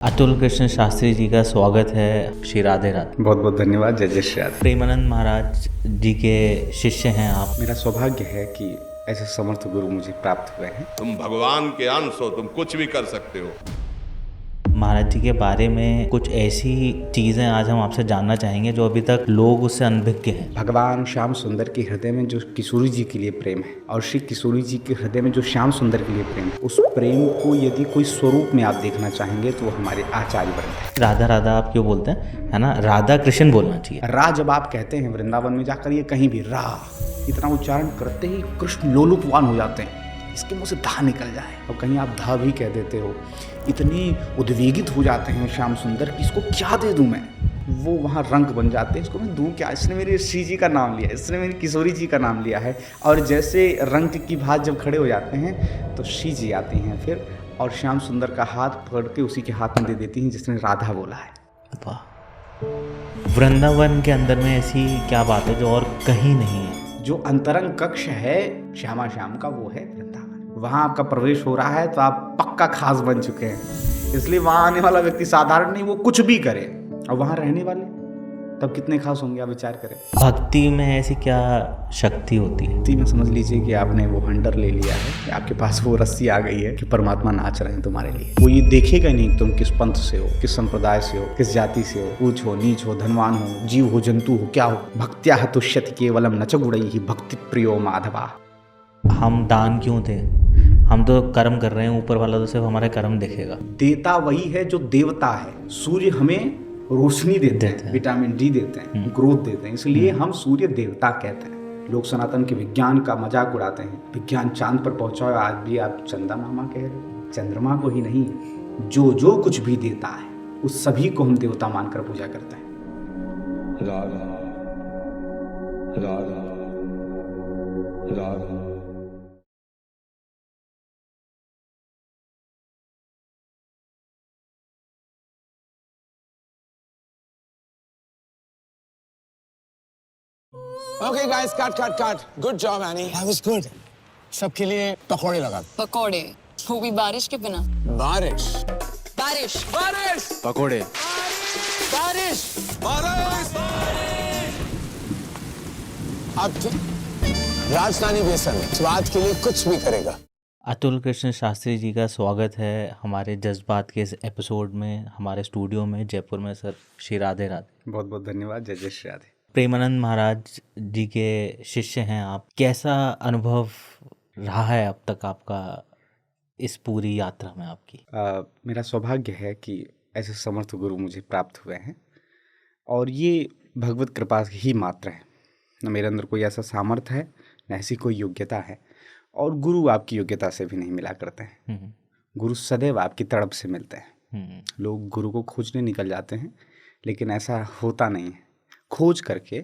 अतुल कृष्ण शास्त्री जी का स्वागत है। श्री राधे राधे। बहुत बहुत धन्यवाद। जय जय श्री राधे। प्रेमानंद महाराज जी के शिष्य हैं आप। मेरा सौभाग्य है कि ऐसे समर्थ गुरु मुझे प्राप्त हुए हैं। तुम भगवान के अंश हो, तुम कुछ भी कर सकते हो। महाराज जी के बारे में कुछ ऐसी चीज़ें आज हम आपसे जानना चाहेंगे जो अभी तक लोग उससे अनभिज्ञ हैं। भगवान श्याम सुंदर के हृदय में जो किशोरी जी के लिए प्रेम है और श्री किशोरी जी के हृदय में जो श्याम सुंदर के लिए प्रेम है, उस प्रेम को यदि कोई स्वरूप में आप देखना चाहेंगे तो वो हमारे आचार्य वृंद है। राधा राधा आप क्यों बोलते हैं, है ना? राधा कृष्ण बोलना चाहिए। रा जब आप कहते हैं वृंदावन में जाकर, ये कहीं भी रा इतना उच्चारण करते ही कृष्ण लोलुपवान हो जाते हैं, इसके मुंह से धा निकल जाए। और कहीं आप धा भी कह देते हो, इतनी उद्वेगित हो जाते हैं श्याम सुंदर कि इसको क्या दे दूं मैं। वो वहाँ रंग बन जाते हैं, इसको मैं दूं क्या, इसने मेरे श्री जी का नाम लिया, इसने मेरी किशोरी जी का नाम लिया है। और जैसे रंग की भात जब खड़े हो जाते हैं तो श्री जी आती हैं फिर, और श्याम सुंदर का हाथ पकड़ के उसी के हाथ में दे देती हैं जिसने राधा बोला है। वाह। वृंदावन के अंदर में ऐसी क्या बात है जो और कहीं नहीं है? जो अंतरंग कक्ष है श्यामा श्याम का, वो है वृंदावन। वहाँ आपका प्रवेश हो रहा है तो आप पक्का खास बन चुके हैं। इसलिए वहाँ आने वाला व्यक्ति साधारण नहीं, वो कुछ भी करे। और वहाँ रहने वाले तब कितने खास होंगे, आप विचार करें। भक्ति में ऐसी क्या शक्ति होती है? भक्ति में समझ लीजिए कि आपने वो हंटर ले लिया है, कि आपके पास वो रस्सी आ गई है कि परमात्मा नाच रहे हैं तुम्हारे लिए। वो ये देखेगा नहीं तुम किस पंथ से हो, किस संप्रदाय से हो, किस जाति से हो, ऊंच हो, नीच हो, धनवान हो, जीव हो, जंतु हो, क्या हो। भक्त्या तुष्यति केवलम न च गुणैः भक्ति प्रियो माधवा। हम दान क्यों थे? हम तो कर्म कर रहे हैं, ऊपर वाला तो सिर्फ हमारे कर्म देखेगा। देता वही है जो देवता है। सूर्य हमें रोशनी देते हैं, विटामिन डी देते हैं, ग्रोथ देते हैं, इसलिए हम सूर्य देवता कहते हैं। लोग सनातन के विज्ञान का मजाक उड़ाते हैं, विज्ञान चांद पर पहुंचा है, आज भी आप चंदा मामा कह रहे हो। चंद्रमा को ही नहीं, जो जो कुछ भी देता है उस सभी को हम देवता मानकर पूजा करते हैं। Radha Radha Radha. Okay guys, cut. Good job, Annie. That was good. सबके लिए पकौड़े लगा। पकौड़े, वो भी बारिश के बिना। बारिश। बारिश। बारिश। पकोड़े। बारिश। बारिश। अब राजधानी बेसन स्वाद के लिए कुछ भी करेगा। अतुल कृष्ण शास्त्री जी का स्वागत है हमारे जज्बात के इस एपिसोड में, हमारे स्टूडियो में जयपुर में। सर, श्री राधे राधे। बहुत बहुत धन्यवाद। जय जय श्री राधे। प्रेमानंद महाराज जी के शिष्य हैं आप। कैसा अनुभव रहा है अब तक आपका इस पूरी यात्रा में आपकी? मेरा सौभाग्य है कि ऐसे समर्थ गुरु मुझे प्राप्त हुए हैं, और ये भगवत कृपा ही मात्र है। न मेरे अंदर कोई ऐसा सामर्थ्य है, न ऐसी कोई योग्यता है, और गुरु आपकी योग्यता से भी नहीं मिला करते हैं। गुरु सदैव आपकी तड़प से मिलते हैं। लोग गुरु को खोजने निकल जाते हैं, लेकिन ऐसा होता नहीं है। खोज करके,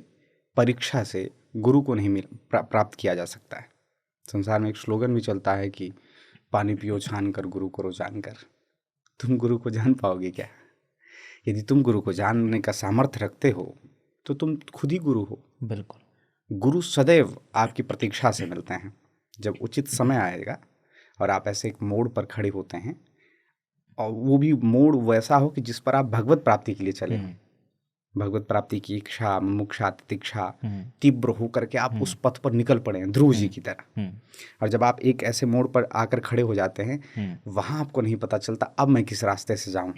परीक्षा से गुरु को नहीं प्राप्त किया जा सकता है। संसार में एक स्लोगन भी चलता है कि पानी पियो छान कर, गुरु को जान कर। तुम गुरु को जान पाओगे क्या? यदि तुम गुरु को जानने का सामर्थ्य रखते हो तो तुम खुद ही गुरु हो। बिल्कुल। गुरु सदैव आपकी प्रतीक्षा से मिलते हैं। जब उचित समय आएगा और आप ऐसे एक मोड़ पर खड़े होते हैं, और वो भी मोड़ वैसा हो कि जिस पर आप भगवत प्राप्ति के लिए चले, भगवत प्राप्ति की इच्छा, मुमुक्षा, तितिक्षा तीव्र होकर के आप उस पथ पर निकल पड़े हैं, ध्रुव जी की तरह। और जब आप एक ऐसे मोड़ पर आकर खड़े हो जाते हैं, वहाँ आपको नहीं पता चलता अब मैं किस रास्ते से जाऊं,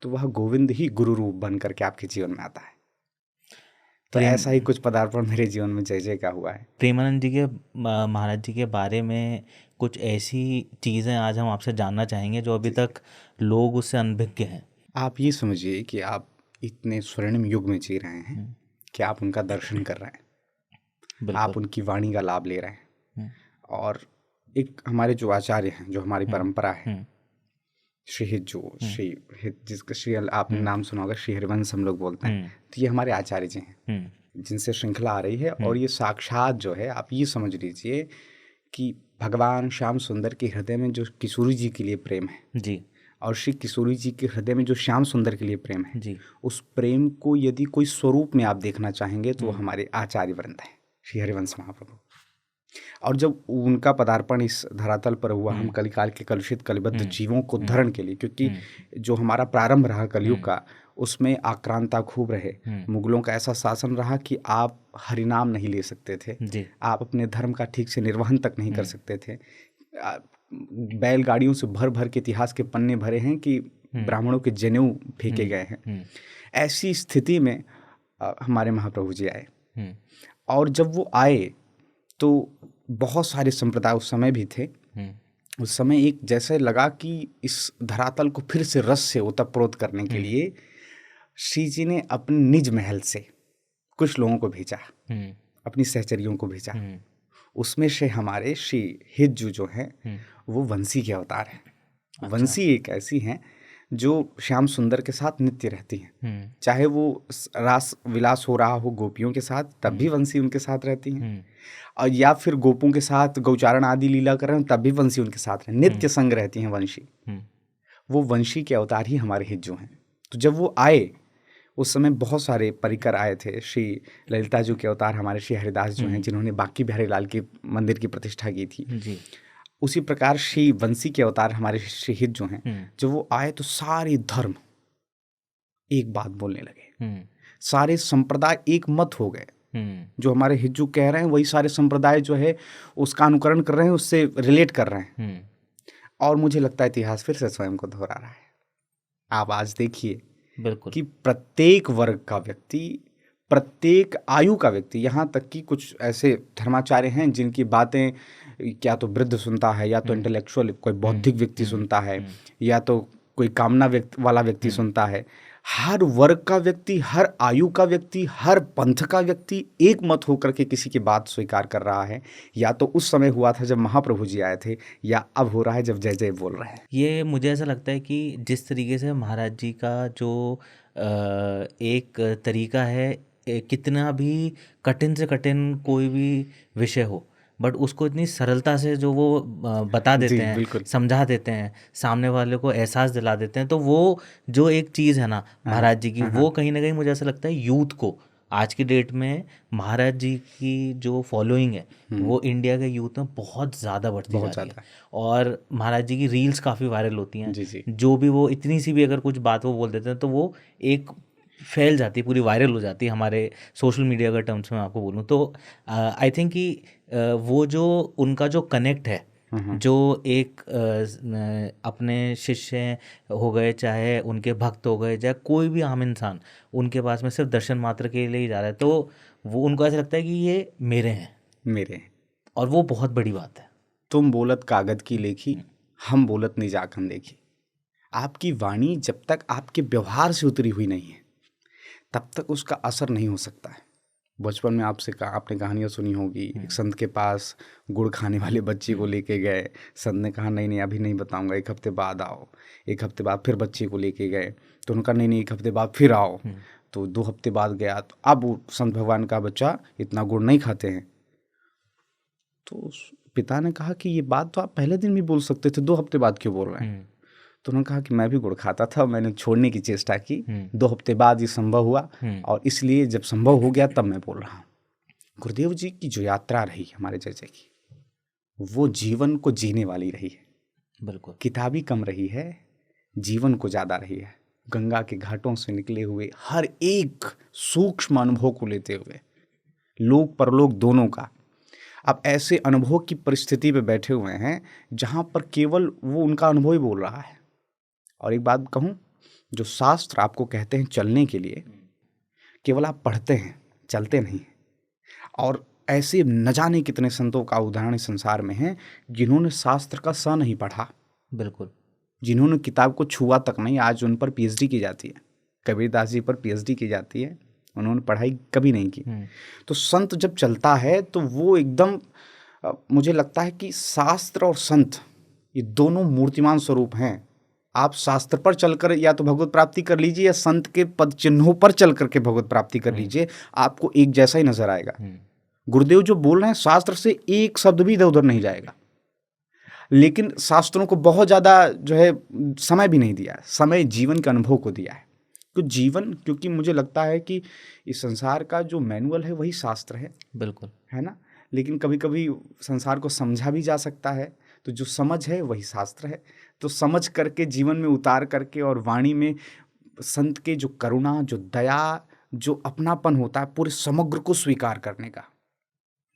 तो वह गोविंद ही गुरु रूप बन करके आपके जीवन में आता है। तो ऐसा ही कुछ पदार्पण मेरे जीवन में जय जय का हुआ है। प्रेमानंद जी के महाराज जी के बारे में कुछ ऐसी चीज़ें आज हम आपसे जानना चाहेंगे जो अभी तक लोग उससे अनभिज्ञ हैं। आप ये समझिए कि आप इतने स्वर्णिम युग में जी रहे हैं कि आप उनका दर्शन कर रहे हैं, आप उनकी वाणी का लाभ ले रहे हैं। और एक हमारे जो आचार्य हैं, जो हमारी परंपरा है, जिसका श्री आपने नाम सुना होगा, श्री हरिवंश हम लोग बोलते हैं, तो ये हमारे आचार्य जी हैं जिनसे श्रृंखला आ रही है। और ये साक्षात जो है, आप ये समझ लीजिए कि भगवान श्याम सुंदर के हृदय में जो किशोरी जी के लिए प्रेम है जी, और श्री किशोरी जी के हृदय में जो श्याम सुंदर के लिए प्रेम है जी, उस प्रेम को यदि कोई स्वरूप में आप देखना चाहेंगे तो वो हमारे आचार्य वृंद है, श्री हरिवंश महाप्रभु। और जब उनका पदार्पण इस धरातल पर हुआ, हम कलिकाल के कलुषित कलिबद्ध जीवों को उद्धरण के लिए, क्योंकि जो हमारा प्रारंभ रहा कलयुग का, उसमें आक्रांता खूब रहे, मुगलों का ऐसा शासन रहा कि आप हरिनाम नहीं ले सकते थे जी। आप अपने धर्म का ठीक से निर्वहन तक नहीं कर सकते थे। बैलगाड़ियों से भर भर के इतिहास के पन्ने भरे हैं कि ब्राह्मणों के जनेऊ फेंके गए हैं। ऐसी स्थिति में हमारे महाप्रभु जी आए, और जब वो आए तो बहुत सारे संप्रदाय उस समय भी थे। उस समय एक जैसे लगा कि इस धरातल को फिर से रस से ओतप्रोत करने के लिए श्री जी ने अपने निज महल से कुछ लोगों को भेजा, अपनी सहचरियों को भेजा। उसमें से हमारे श्री हिज्जू जो हैं वो वंशी के अवतार हैं। वंशी एक ऐसी हैं जो श्याम सुंदर के साथ नित्य रहती हैं, चाहे वो रास विलास हो रहा हो गोपियों के साथ, तब भी वंशी उनके साथ रहती हैं, और या फिर गोपों के साथ गौचारण आदि लीला कर रहे हैं, तब भी वंशी उनके साथ रहे, नित्य संग रहती हैं वंशी। वो वंशी के अवतार ही हमारे हिज्जू हैं। तो जब वो आए, उस समय बहुत सारे परिकर आए थे। श्री ललिता जी के अवतार हमारे श्री हरिदास जो हैं, जिन्होंने बाकी बिहारी लाल के मंदिर की प्रतिष्ठा की थी जी। उसी प्रकार श्री वंशी के अवतार हमारे श्री हित जो हैं, जब वो आए तो सारे धर्म एक बात बोलने लगे, सारे संप्रदाय एक मत हो गए। जो हमारे हिज्जू कह रहे हैं वही सारे संप्रदाय जो है उसका अनुकरण कर रहे हैं, उससे रिलेट कर रहे हैं। और मुझे लगता है इतिहास फिर से स्वयं को दोहरा रहा है। आप आज देखिए बिल्कुल कि प्रत्येक वर्ग का व्यक्ति, प्रत्येक आयु का व्यक्ति, यहाँ तक कि कुछ ऐसे धर्माचार्य हैं जिनकी बातें क्या तो वृद्ध सुनता है, या तो इंटेलेक्चुअल कोई बौद्धिक व्यक्ति सुनता है, या तो कोई कामना वाला व्यक्ति सुनता है। हर वर्ग का व्यक्ति, हर आयु का व्यक्ति, हर पंथ का व्यक्ति एक मत होकर के किसी की बात स्वीकार कर रहा है। या तो उस समय हुआ था जब महाप्रभु जी आए थे, या अब हो रहा है जब जय जय बोल रहे हैं। ये मुझे ऐसा लगता है कि जिस तरीके से महाराज जी का जो एक तरीका है, कितना भी कठिन से कठिन कोई भी विषय हो, बट उसको इतनी सरलता से जो वो बता देते हैं, समझा देते हैं, सामने वाले को एहसास दिला देते हैं। तो वो जो एक चीज़ है ना महाराज जी की, वो कहीं ना कहीं मुझे ऐसा लगता है यूथ को आज की डेट में महाराज जी की जो फॉलोइंग है वो इंडिया के यूथ में बहुत ज़्यादा बढ़ती जा रही है। और महाराज जी की रील्स काफ़ी वायरल होती हैं। जो भी वो इतनी सी भी अगर कुछ बात वो बोल देते हैं तो वो एक फैल जाती है, पूरी वायरल हो जाती है हमारे सोशल मीडिया के टर्म्स में आपको बोलूँ तो। आई थिंक कि वो जो उनका जो कनेक्ट है, जो एक अपने शिष्य हो गए, चाहे उनके भक्त हो गए, चाहे कोई भी आम इंसान उनके पास में सिर्फ दर्शन मात्र के लिए ही जा रहा है, तो वो उनको ऐसा लगता है कि ये मेरे हैं, और वो बहुत बड़ी बात है। तुम बोलत कागज की लेखी, हम बोलत निजाखन देखी। आपकी वाणी जब तक आपके व्यवहार से उतरी हुई नहीं है तब तक उसका असर नहीं हो सकता है। बचपन में आपने कहानियाँ सुनी होगी, एक संत के पास गुड़ खाने वाले बच्चे को लेके गए। संत ने कहा नहीं अभी नहीं बताऊंगा, 1 हफ्ते बाद आओ। 1 हफ्ते बाद फिर बच्चे को लेके गए तो उन्होंने कहा नहीं 1 हफ्ते बाद फिर आओ। तो 2 हफ्ते बाद गया तो अब संत भगवान का बच्चा इतना गुड़ नहीं खाते हैं। तो पिता ने कहा कि ये बात तो आप पहले दिन भी बोल सकते थे, 2 हफ्ते बाद क्यों बोल रहे हैं? तो उन्होंने कहा कि मैं भी गुड़ खाता था, मैंने छोड़ने की चेष्टा की, 2 हफ्ते बाद ये संभव हुआ, और इसलिए जब संभव हो गया तब मैं बोल रहा हूँ। गुरुदेव जी की जो यात्रा रही हमारे जैसे की, वो जीवन को जीने वाली रही है। बिल्कुल किताबी कम रही है, जीवन को ज़्यादा रही है। गंगा के घाटों से निकले हुए हर एक सूक्ष्म अनुभव को लेते हुए, लोक परलोक दोनों का, अब ऐसे अनुभव की परिस्थिति पे बैठे हुए हैं जहाँ पर केवल वो उनका अनुभव ही बोल रहा है। और एक बात कहूँ, जो शास्त्र आपको कहते हैं चलने के लिए, केवल आप पढ़ते हैं, चलते नहीं। और ऐसे न जाने कितने संतों का उदाहरण संसार में है जिन्होंने शास्त्र का स नहीं पढ़ा, बिल्कुल, जिन्होंने किताब को छुआ तक नहीं, आज उन पर पीएचडी की जाती है। कबीरदास जी पर पीएचडी की जाती है, उन्होंने पढ़ाई कभी नहीं की। तो संत जब चलता है तो वो एकदम, मुझे लगता है कि शास्त्र और संत ये दोनों मूर्तिमान स्वरूप हैं। आप शास्त्र पर चलकर या तो भगवत प्राप्ति कर लीजिए, या संत के पद चिन्हों पर चल करके भगवत प्राप्ति कर लीजिए, आपको एक जैसा ही नजर आएगा। गुरुदेव जो बोल रहे हैं, शास्त्र से एक शब्द भी इधर उधर नहीं जाएगा, लेकिन शास्त्रों को बहुत ज़्यादा जो है समय भी नहीं दिया है, समय जीवन के अनुभव को दिया है। तो जीवन, क्योंकि मुझे लगता है कि इस संसार का जो मैनुअल है वही शास्त्र है, बिल्कुल, है ना। लेकिन कभी कभी संसार को समझा भी जा सकता है। तो जो समझ है वही शास्त्र है। तो समझ करके जीवन में उतार करके और वाणी में संत के जो करुणा, जो दया, जो अपनापन होता है, पूरे समग्र को स्वीकार करने का।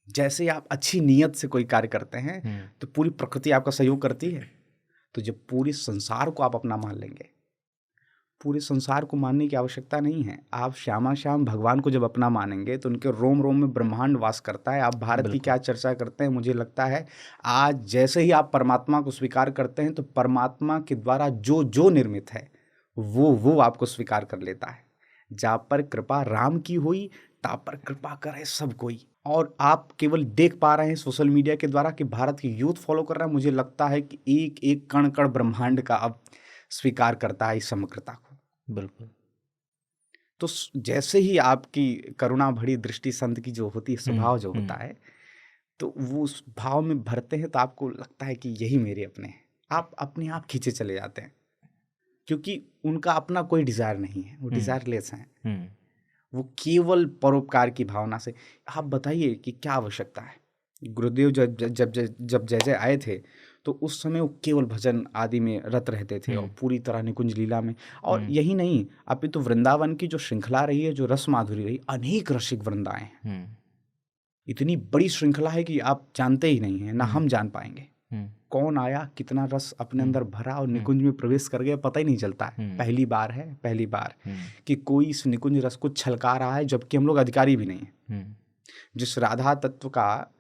जैसे आप अच्छी नीयत से कोई कार्य करते हैं तो पूरी प्रकृति आपका सहयोग करती है। तो जब पूरे संसार को आप अपना मान लेंगे, पूरे संसार को मानने की आवश्यकता नहीं है। आप श्यामा श्याम भगवान को जब अपना मानेंगे तो उनके रोम रोम में ब्रह्मांड वास करता है। आप भारत की क्या चर्चा करते हैं, मुझे लगता है आज जैसे ही आप परमात्मा को स्वीकार करते हैं तो परमात्मा के द्वारा जो जो निर्मित है वो आपको स्वीकार कर लेता है। जा पर कृपा राम की हुई, ता पर कृपा करे सब कोई। और आप केवल देख पा रहे हैं सोशल मीडिया के द्वारा कि भारत की यूथ फॉलो कर रहा है। मुझे लगता है कि एक एक कण कण ब्रह्मांड का अब स्वीकार करता है इस समग्रता को। बिल्कुल। तो जैसे ही आपकी करुणा भरी दृष्टि संत की जो होती है, स्वभाव जो होता है, तो वो उस भाव में भरते हैं तो आपको लगता है कि यही मेरे अपने हैं। आप अपने आप खींचे चले जाते हैं, क्योंकि उनका अपना कोई डिजायर नहीं है, वो डिजायरलेस हैं। वो केवल परोपकार की भावना से। आप बताइए कि क्या आवश्यकता है। गुरुदेव जब जय जय आए थे तो उस समय वो केवल भजन आदि में रत रहते थे और पूरी तरह निकुंज लीला में। और यही नहीं, अभी तो वृंदावन की जो श्रृंखला रही है, जो रस माधुरी रही, अनेक रसिक वृंद आए हैं। इतनी बड़ी श्रृंखला है कि आप जानते ही नहीं है, ना हम जान पाएंगे कौन आया, कितना रस अपने अंदर भरा और निकुंज में प्रवेश कर गया, पता ही नहीं चलता है। पहली बार है, पहली बार कि कोई इस निकुंज रस को छलका रहा है, जबकि हम लोग अधिकारी भी नहीं है। जिस राधा तत्व का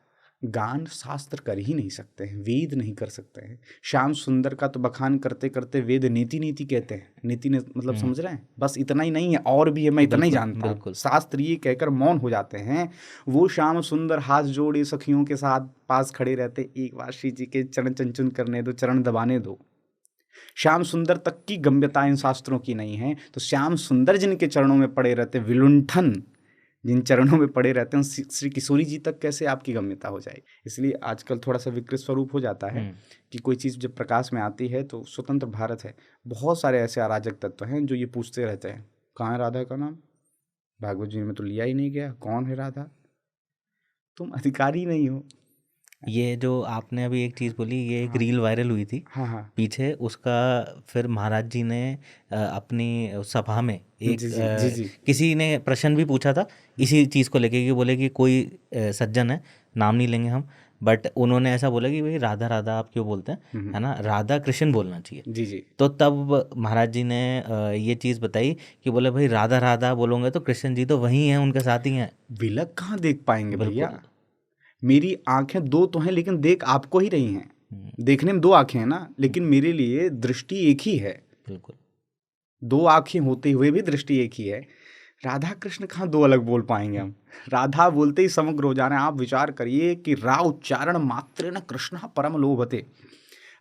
गान शास्त्र कर ही नहीं सकते हैं, वेद नहीं कर सकते हैं। श्याम सुंदर का तो बखान करते करते वेद नीति नीति कहते हैं। नीति ने मतलब समझ रहे हैं, बस इतना ही नहीं है, और भी है, मैं इतना ही जानता हूँ। शास्त्र ये कहकर मौन हो जाते हैं। वो श्याम सुंदर हाथ जोड़े सखियों के साथ पास खड़े रहते, एक बार श्री जी के चरण चंचन करने दो, चरण दबाने दो। श्याम सुंदर तक की गम्यता इन शास्त्रों की नहीं है, तो श्याम सुंदर जिनके चरणों में पड़े रहते, विलुंठन जिन चरणों में पड़े रहते हैं, श्री किशोरी जी तक कैसे आपकी गम्यता हो जाएगी। इसलिए आजकल थोड़ा सा विकृत स्वरूप हो जाता है कि कोई चीज़ जब प्रकाश में आती है तो स्वतंत्र भारत है, बहुत सारे ऐसे अराजक तत्व हैं जो ये पूछते रहते हैं, कहाँ है राधा का नाम, भागवत जी में तो लिया ही नहीं गया, कौन है राधा, तुम अधिकारी नहीं हो। ये जो आपने अभी एक चीज़ बोली, ये एक रील वायरल हुई थी पीछे, उसका फिर महाराज जी ने अपनी सभा में एक किसी ने प्रश्न भी पूछा था इसी चीज़ को लेके, कि बोले कि कोई सज्जन है, नाम नहीं लेंगे हम, बट उन्होंने ऐसा बोला कि भाई राधा राधा आप क्यों बोलते हैं, है ना, राधा कृष्ण बोलना चाहिए। तो तब महाराज जी ने ये चीज़ बताई कि बोले भाई राधा राधा बोलोगे तो कृष्ण जी तो वही हैं, उनके साथ ही हैं, विलक कहाँ देख पाएंगे भैया। मेरी आंखें दो तो हैं लेकिन देख आपको ही रही हैं। देखने में दो आंखें हैं ना, लेकिन मेरे लिए दृष्टि एक ही है। बिल्कुल, दो आंखें होते हुए भी दृष्टि एक ही है। राधा कृष्ण कहाँ दो अलग बोल पाएंगे हम। राधा बोलते ही समग्र हो जा रहे हैं। आप विचार करिए कि रा उच्चारण मात्र न कृष्ण परम लोभते।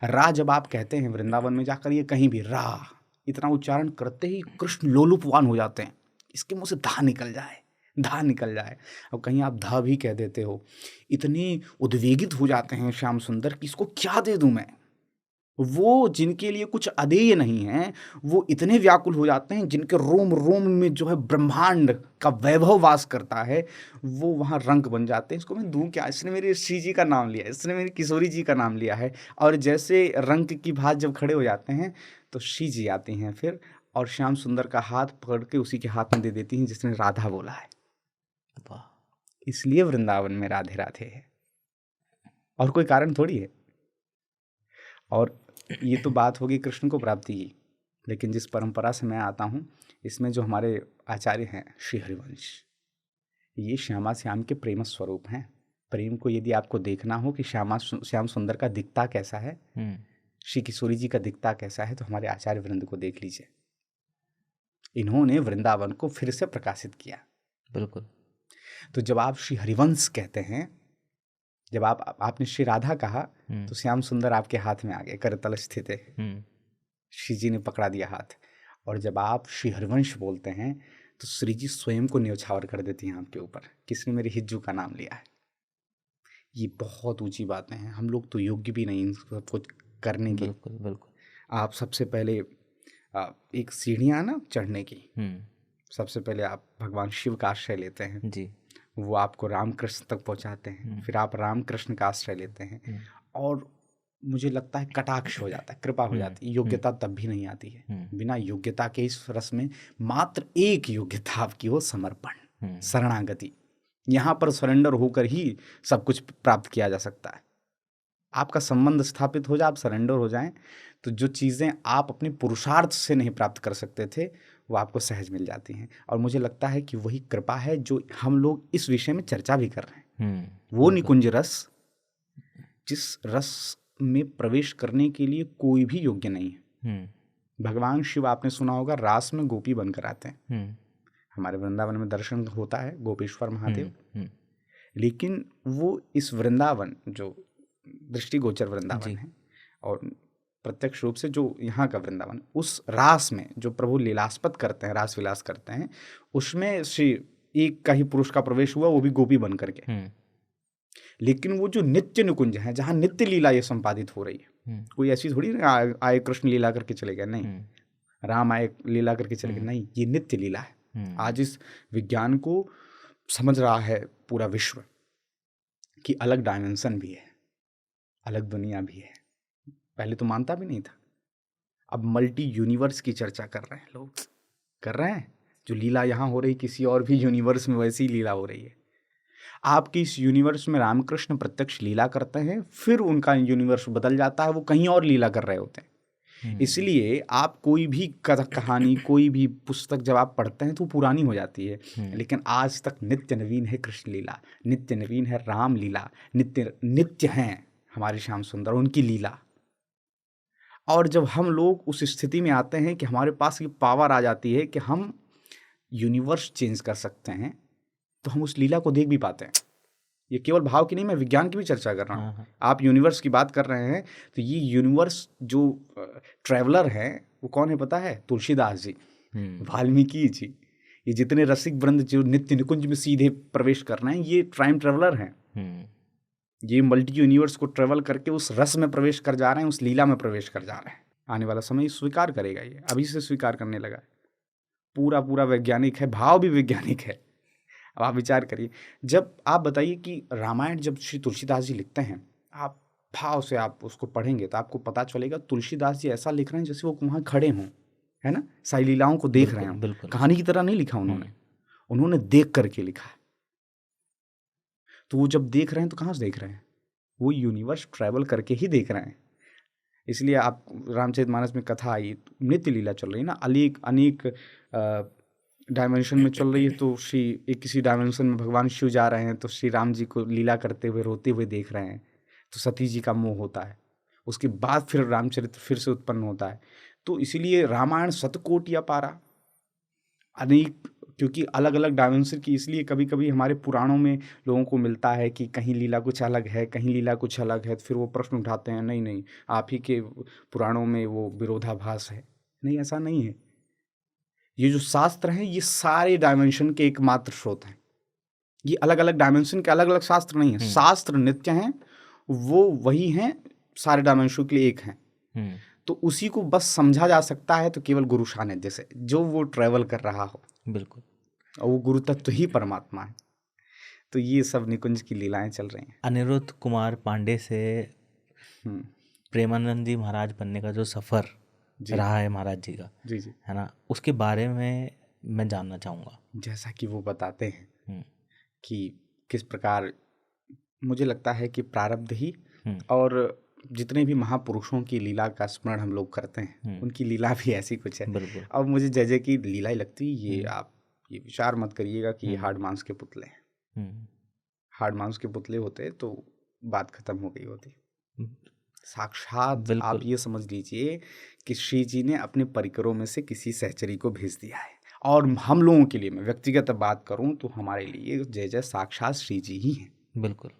रा जब आप कहते हैं वृंदावन में जाकर, ये कहीं भी रा इतना उच्चारण करते ही कृष्ण लोलुपवान हो जाते हैं, इसके मुंह से धा निकल जाए, धा निकल जाए। और कहीं आप धा भी कह देते हो, इतने उद्वेगित हो जाते हैं श्याम सुंदर कि इसको क्या दे दूं मैं। वो जिनके लिए कुछ अदेय नहीं है, वो इतने व्याकुल हो जाते हैं, जिनके रोम रोम में जो है ब्रह्मांड का वैभव वास करता है, वो वहाँ रंग बन जाते हैं। इसको मैं दूं क्या, इसने मेरे श्री जी का नाम लिया, इसने मेरी किशोरी जी का नाम लिया है। और जैसे रंग की भात जब खड़े हो जाते हैं तो श्री जी आती हैं फिर, और श्याम सुंदर का हाथ पकड़ के उसी के हाथ में दे देती हैं जिसने राधा बोला है। इसलिए वृंदावन में राधे राधे है, और कोई कारण थोड़ी है। और ये तो बात होगी कृष्ण को प्राप्ति की, लेकिन जिस परंपरा से मैं आता हूँ, इसमें जो हमारे आचार्य हैं श्री हरिवंश, ये श्यामा श्याम के प्रेम स्वरूप हैं। प्रेम को यदि आपको देखना हो कि श्याम सुंदर का दिखता कैसा है, श्री किशोरी जी का दिखता कैसा है, तो हमारे आचार्य वृंद को देख लीजिए। इन्होंने वृंदावन को फिर से प्रकाशित किया। बिल्कुल। तो जब आप श्री हरिवंश कहते हैं, जब आपने श्री राधा कहा, तो श्याम सुंदर आपके हाथ में आ गए, करतल स्थित है, श्री जी ने पकड़ा दिया हाथ। और जब आप श्री हरिवंश बोलते हैं तो श्री जी स्वयं को न्यौछावर कर देती हैं आपके ऊपर, किसने मेरे हिज्जू का नाम लिया है। ये बहुत ऊंची बातें हैं, हम लोग तो योग्य भी नहीं सब कुछ करने की। बिल्कुल बिल्कुल। आप सबसे पहले एक सीढ़ियाँ ना चढ़ने की, सबसे पहले आप भगवान शिव का आश्रय लेते हैं जी। वो आपको रामकृष्ण तक पहुंचाते हैं, फिर आप रामकृष्ण का आश्रय लेते हैं और मुझे लगता है कटाक्ष हो जाता है, कृपा हो जाती है। योग्यता तब भी नहीं आती है। बिना योग्यता के इस रस में मात्र एक योग्यता आपकी हो, समर्पण, शरणागति। यहाँ पर सरेंडर होकर ही सब कुछ प्राप्त किया जा सकता है। आपका संबंध स्थापित हो जाए, आप सरेंडर हो जाएं, तो जो चीज़ें आप अपने पुरुषार्थ से नहीं प्राप्त कर सकते थे वो आपको सहज मिल जाती हैं। और मुझे लगता है कि वही कृपा है जो हम लोग इस विषय में चर्चा भी कर रहे हैं। वो निकुंज रस, जिस रस में प्रवेश करने के लिए कोई भी योग्य नहीं है। भगवान शिव, आपने सुना होगा, रास में गोपी बनकर आते हैं। हमारे वृंदावन में दर्शन होता है गोपेश्वर महादेव, लेकिन वो इस वृंदावन जो दृष्टिगोचर वृंदावन है और प्रत्यक्ष रूप से जो यहाँ का वृंदावन, उस रास में जो प्रभु लीलास्पद करते हैं, रास विलास करते हैं, उसमें श्री एक का ही पुरुष का प्रवेश हुआ, वो भी गोपी बन करके। लेकिन वो जो नित्य निकुंज है, जहाँ नित्य लीला ये संपादित हो रही है, कोई ऐसी थोड़ी आए कृष्ण लीला करके चले गए, नहीं, राम आए लीला करके चले गए, नहीं, ये नित्य लीला है। आज इस विज्ञान को समझ रहा है पूरा विश्व कि अलग डायमेंशन भी है, अलग दुनिया भी है। पहले तो मानता भी नहीं था, अब मल्टी यूनिवर्स की चर्चा कर रहे हैं लोग, कर रहे हैं। जो लीला यहाँ हो रही, किसी और भी यूनिवर्स में वैसी लीला हो रही है। आपकी इस यूनिवर्स में रामकृष्ण प्रत्यक्ष लीला करते हैं, फिर उनका यूनिवर्स बदल जाता है, वो कहीं और लीला कर रहे होते हैं। इसलिए आप कोई भी कहानी, कोई भी पुस्तक जब आप पढ़ते हैं तो पुरानी हो जाती है, लेकिन आज तक नित्य नवीन है कृष्ण लीला, नित्य नवीन है राम लीला, नित्य हैं हमारे श्याम सुंदर, उनकी लीला। और जब हम लोग उस स्थिति में आते हैं कि हमारे पास ये पावर आ जाती है कि हम यूनिवर्स चेंज कर सकते हैं, तो हम उस लीला को देख भी पाते हैं। ये केवल भाव की नहीं, मैं विज्ञान की भी चर्चा कर रहा हूँ। आप यूनिवर्स की बात कर रहे हैं, तो ये यूनिवर्स जो ट्रैवलर हैं वो कौन है पता है? तुलसीदास जी, वाल्मीकि जी, ये जितने रसिक वृंद जो नित्य निकुंज में सीधे प्रवेश कर रहे हैं, ये टाइम ट्रैवलर हैं। ये मल्टी यूनिवर्स को ट्रेवल करके उस रस में प्रवेश कर जा रहे हैं, उस लीला में प्रवेश कर जा रहे हैं। आने वाला समय स्वीकार करेगा, ये अभी से स्वीकार करने लगा है। पूरा पूरा वैज्ञानिक है, भाव भी वैज्ञानिक है। अब आप विचार करिए, जब आप बताइए कि रामायण जब श्री तुलसीदास जी लिखते हैं, आप भाव से आप उसको पढ़ेंगे तो आपको पता चलेगा तुलसीदास जी ऐसा लिख रहे हैं जैसे वो वहाँ खड़े हों, है ना, सारी लीलाओं को देख रहे हैं। कहानी की तरह नहीं लिखा उन्होंने देख करके लिखा है। तो वो जब देख रहे हैं तो कहाँ से देख रहे हैं? वो यूनिवर्स ट्रैवल करके ही देख रहे हैं। इसलिए आप रामचरितमानस में कथा आई, नित्य लीला चल रही है ना, अनेक डायमेंशन में चल रही है। तो किसी डायमेंशन में भगवान शिव जा रहे हैं तो श्री राम जी को लीला करते हुए रोते हुए देख रहे हैं, तो सती जी का मोह होता है। उसके बाद फिर रामचरित्र फिर से उत्पन्न होता है। तो इसीलिए रामायण शतकोटि अपारा, अनेक, क्योंकि अलग अलग डायमेंशन की, इसलिए कभी कभी हमारे पुराणों में लोगों को मिलता है कि कहीं लीला कुछ अलग है, कहीं लीला कुछ अलग है, तो फिर वो प्रश्न उठाते हैं, नहीं नहीं आप ही के पुराणों में वो विरोधाभास है। नहीं, ऐसा नहीं है। ये जो शास्त्र हैं ये सारे डायमेंशन के एकमात्र स्रोत हैं। ये अलग अलग डायमेंशन के अलग अलग शास्त्र नहीं है। शास्त्र नित्य हैं, वो वही हैं, सारे डायमेंशन के लिए एक हैं। तो उसी को बस समझा जा सकता है तो केवल गुरु सानिध्य से, जो वो ट्रैवल कर रहा हो। बिल्कुल। और वो गुरु तत्व ही परमात्मा है। तो ये सब निकुंज की लीलाएं चल रही हैं। अनिरुद्ध कुमार पांडे से प्रेमानंद जी महाराज बनने का जो सफ़र रहा है महाराज जी का, जी जी, है ना, उसके बारे में मैं जानना चाहूँगा। जैसा कि वो बताते हैं कि किस प्रकार, मुझे लगता है कि प्रारब्ध ही, और जितने भी महापुरुषों की लीला का स्मरण हम लोग करते हैं, उनकी लीला भी ऐसी कुछ है। अब मुझे जय जय की लीला ही लगती है। ये आप ये विचार मत करिएगा कि ये हार्ड मांस के पुतले हैं। हार्ड मांस के पुतले होते तो बात खत्म हो गई होती। साक्षात आप ये समझ लीजिए कि श्री जी ने अपने परिकरों में से किसी सहचरी को भेज दिया है। और हम लोगों के लिए, मैं व्यक्तिगत बात करूं तो हमारे लिए जय जय साक्षात श्री जी ही हैं। बिल्कुल।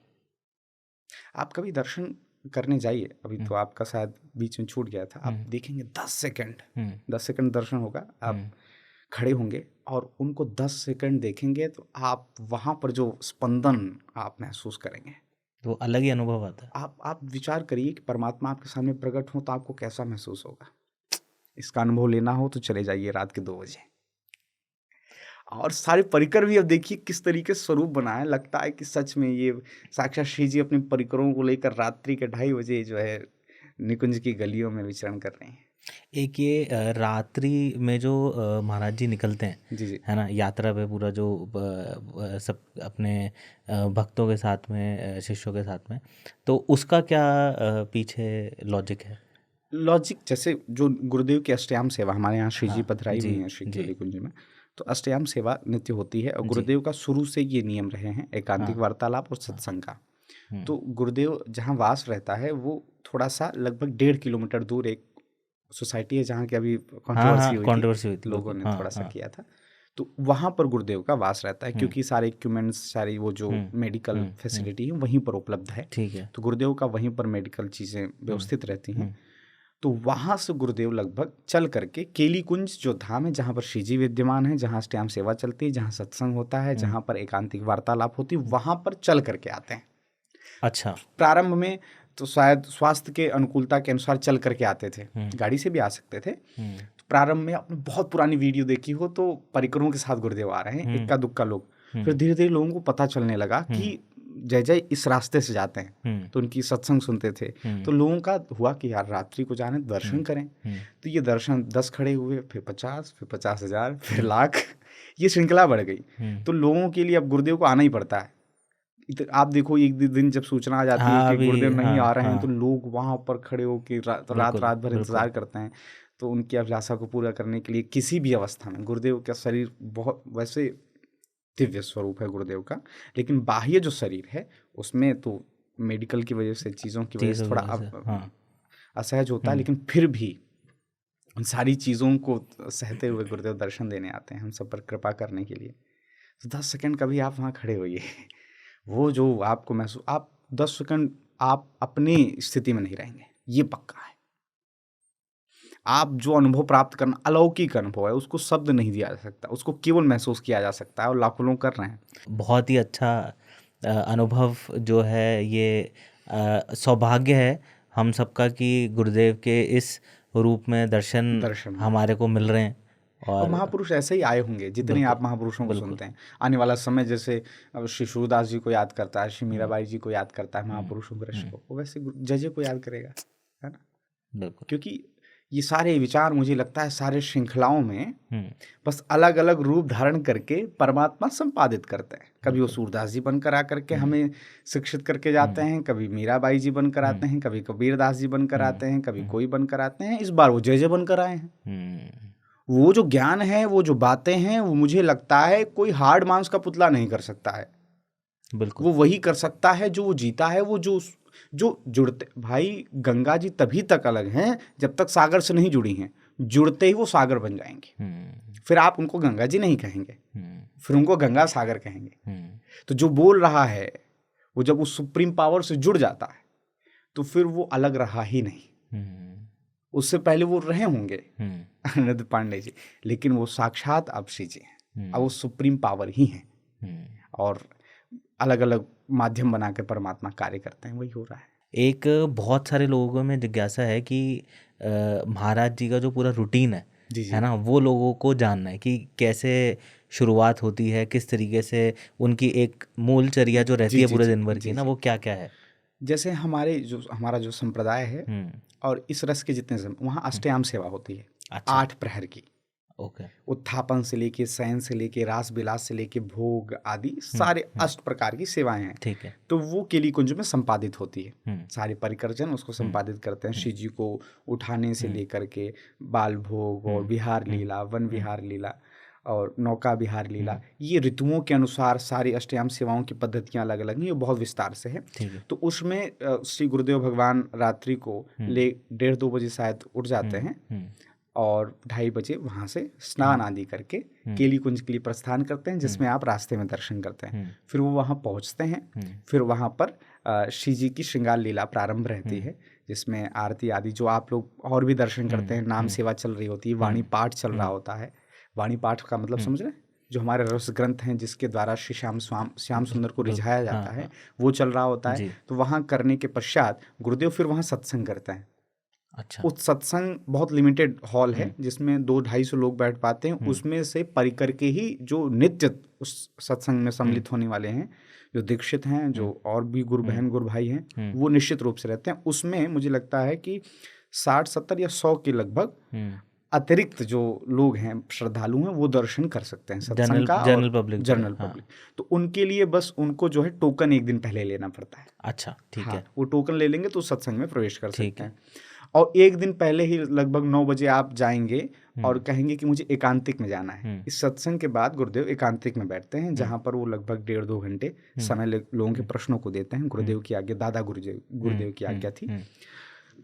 आप कभी दर्शन करने जाइए, अभी तो आपका शायद बीच में छूट गया था, आप देखेंगे 10 सेकंड दर्शन होगा, आप खड़े होंगे और उनको 10 सेकंड देखेंगे तो आप वहाँ पर जो स्पंदन आप महसूस करेंगे, तो अलग ही अनुभव आता है। आप विचार करिए कि परमात्मा आपके सामने प्रकट हो तो आपको कैसा महसूस होगा। इसका अनुभव लेना हो तो चले जाइए रात के 2 बजे। और सारे परिकर भी अब देखिए किस तरीके से स्वरूप बना है, लगता है कि सच में ये साक्षात श्री जी अपने परिकरों को लेकर रात्रि के 2:30 बजे जो है निकुंज की गलियों में विचरण कर रहे हैं। एक ये रात्रि में जो महाराज जी निकलते हैं, जी जी। है ना, यात्रा पे पूरा जो सब अपने भक्तों के साथ में, शिष्यों के साथ में, तो उसका क्या पीछे लॉजिक है? लॉजिक जैसे जो गुरुदेव की अष्टयाम सेवा हमारे यहाँ श्री जी हाँ, पधराई हुई जी, है श्री जी। केली कुंज में, तो अष्टयाम सेवा नित्य होती है और गुरुदेव का शुरू से ये नियम रहे हैं एकांतिक वार्तालाप और सत्संग का। तो गुरुदेव जहाँ वास रहता है वो थोड़ा सा लगभग 1.5 किलोमीटर दूर एक सोसाइटी है जहाँ की अभी कंट्रोवर्सी हुई कंट्रोवर्सी हुई थी, थी, लोगों बिल्कुल। ने हाँ, थोड़ा सा हाँ। किया था। तो वहाँ पर गुरुदेव का वास रहता है क्योंकि सारे इक्विपमेंट्स, सारी वो जो मेडिकल फैसिलिटी है वहीं पर उपलब्ध है। ठीक है। तो गुरुदेव का वहीं पर मेडिकल चीज़ें व्यवस्थित रहती हैं। तो वहाँ से गुरुदेव लगभग चल करके केली कुंज जो धाम है जहाँ पर श्री जी विद्यमान है, जहाँ अष्टयाम सेवा चलती है, जहाँ सत्संग होता है, जहाँ पर एकांतिक वार्तालाप होती है, वहाँ पर चल करके आते हैं। अच्छा। प्रारंभ में तो शायद स्वास्थ्य के अनुकूलता के अनुसार चल करके आते थे, गाड़ी से भी आ सकते थे। तो प्रारंभ में आपने बहुत पुरानी वीडियो देखी हो तो परिकरों के साथ गुरुदेव आ रहे हैं, इक्का दुक्का लोग। फिर धीरे धीरे लोगों को पता चलने लगा कि जय जय इस रास्ते से जाते हैं, तो उनकी सत्संग सुनते थे। तो लोगों का हुआ कि यार रात्रि को जाने दर्शन करें। तो ये दर्शन 10 खड़े हुए, फिर 50, फिर 50,000, फिर लाख, ये श्रृंखला बढ़ गई। तो लोगों के लिए अब गुरुदेव को आना ही पड़ता है। आप देखो एक दिन जब सूचना आ जाती है कि गुरुदेव नहीं आ रहे हैं, तो लोग वहां पर खड़े होकर रात भर इंतजार करते हैं। तो उनकी अभिलाषा को पूरा करने के लिए किसी भी अवस्था में गुरुदेव का शरीर बहुत वैसे दिव्य स्वरूप है गुरुदेव का, लेकिन बाह्य जो शरीर है उसमें तो मेडिकल की वजह से, चीज़ों की वजह से थोड़ा असहज होता है, लेकिन फिर भी उन सारी चीज़ों को सहते हुए गुरुदेव दर्शन देने आते हैं हम सब पर कृपा करने के लिए। तो 10 सेकंड कभी आप वहाँ खड़े होइए, वो जो आपको महसूस, आप 10 सेकंड आप अपनी स्थिति में नहीं रहेंगे, ये पक्का है। आप जो अनुभव प्राप्त करना, अलौकिक अनुभव है, उसको शब्द नहीं दिया जा सकता, उसको केवल महसूस किया जा सकता है और लाखों लोग कर रहे हैं। बहुत ही अच्छा अनुभव जो है ये, सौभाग्य है हम सबका कि गुरुदेव के इस रूप में दर्शन हमारे को मिल रहे हैं। और महापुरुष ऐसे ही आए होंगे जितने आप महापुरुषों को सुनते हैं। आने वाला समय जैसे श्री सूरदास जी को याद करता है, श्री मीराबाई जी को याद करता है, महापुरुषों के रश को, वैसे जजे को याद करेगा, है ना। बिल्कुल। क्योंकि ये सारे विचार मुझे लगता है सारे श्रृंखलाओं में बस अलग अलग रूप धारण करके परमात्मा संपादित करते हैं। कभी वो सूरदास जी बनकर आकर के हमें शिक्षित करके जाते हैं, कभी मीराबाई जी बनकर आते हैं, कभी कबीरदास जी बनकर आते हैं, कभी कोई बनकर आते हैं। इस बार वो जय जय बनकर आए हैं। वो जो ज्ञान है, वो जो बातें हैं, वो मुझे लगता है कोई हार्ड मांस का पुतला नहीं कर सकता है। बिल्कुल। वो वही कर सकता है जो वो जीता है, वो जो जुड़ते। भाई गंगा जी तभी तक अलग हैं जब तक सागर से नहीं जुड़ी हैं, जुड़ते ही वो सागर बन जाएंगे। फिर आप उनको गंगा जी नहीं कहेंगे, फिर उनको गंगा सागर कहेंगे। तो जो बोल रहा है वो जब उस सुप्रीम पावर से जुड़ जाता है तो फिर वो अलग रहा ही नहीं। उससे पहले वो रहे होंगे आनंद पांडे जी, लेकिन वो साक्षात अब श्री जी हैं, अब वो सुप्रीम पावर ही हैं और अलग अलग माध्यम बना के परमात्मा कार्य करते हैं, वही हो रहा है। एक बहुत सारे लोगों में जिज्ञासा है कि महाराज जी का जो पूरा रूटीन है ना, वो लोगों को जानना है कि कैसे शुरुआत होती है, किस तरीके से उनकी एक मूल चर्या जो रहती है पूरे दिन भर की ना, वो क्या क्या है। जैसे हमारा जो संप्रदाय है और इस रस के जितने वहाँ अष्टयाम सेवा होती है। अच्छा। 8 प्रहर की। ओके। उत्थापन से लेके, शयन से लेके, रास विलास से लेके, भोग आदि सारे 8 प्रकार की सेवाएं हैं। ठीक है। तो वो केली कुंज में संपादित होती है। सारे परिकरजन उसको संपादित करते हैं। श्री जी को उठाने से लेकर के बाल भोग और विहार लीला, वन विहार लीला और नौका विहार लीला, ये ऋतुओं के अनुसार सारी अष्टयाम सेवाओं की पद्धतियां अलग अलग हैं, ये बहुत विस्तार से है। तो उसमें श्री गुरुदेव भगवान रात्रि को 1:30-2 बजे शायद उठ जाते हैं और 2:30 बजे वहाँ से स्नान आदि करके केली कुंज के लिए प्रस्थान करते हैं, जिसमें आप रास्ते में दर्शन करते हैं। फिर वो वहाँ पहुँचते हैं। फिर वहाँ पर श्री जी की श्रृंगार लीला प्रारंभ रहती है, जिसमें आरती आदि जो आप लोग और भी दर्शन करते हैं, नाम सेवा चल रही होती है, वाणी पाठ चल रहा होता है। वाणी पाठ का मतलब समझ रहे हैं, जो हमारे रस ग्रंथ हैं जिसके द्वारा श्री श्याम सुंदर को रिझाया जाता है, वो चल रहा होता है। तो वहाँ करने के पश्चात गुरुदेव फिर वहाँ सत्संग करते हैं। अच्छा। उस सत्संग बहुत लिमिटेड हॉल है जिसमें 200-250 लोग बैठ पाते हैं, उसमें से परिकर के ही जो नित्य उस सत्संग में सम्मिलित होने वाले हैं, जो दीक्षित हैं, जो और भी गुरु बहन गुरु भाई हैं, वो निश्चित रूप से रहते हैं। उसमें मुझे लगता है कि 60-70 या 100 के लगभग अतिरिक्त जो लोग हैं, श्रद्धालु हैं, वो दर्शन कर सकते हैं सत्संग का, जनरल पब्लिक, जनरल पब्लिक। तो उनके लिए बस उनको जो है टोकन एक दिन पहले लेना पड़ता है। अच्छा, ठीक हाँ, है। वो टोकन ले लेंगे तो सत्संग में प्रवेश कर ठीक सकते है। हैं। और एक दिन पहले ही लगभग 9 बजे आप जाएंगे और कहेंगे कि मुझे एकांतिक में जाना है। इस सत्संग के बाद गुरुदेव एकांतिक में बैठते हैं, जहाँ पर वो लगभग 1.5-2 घंटे समय लोगों के प्रश्नों को देते हैं। गुरुदेव की आज्ञा, दादा गुरुदेव की आज्ञा थी।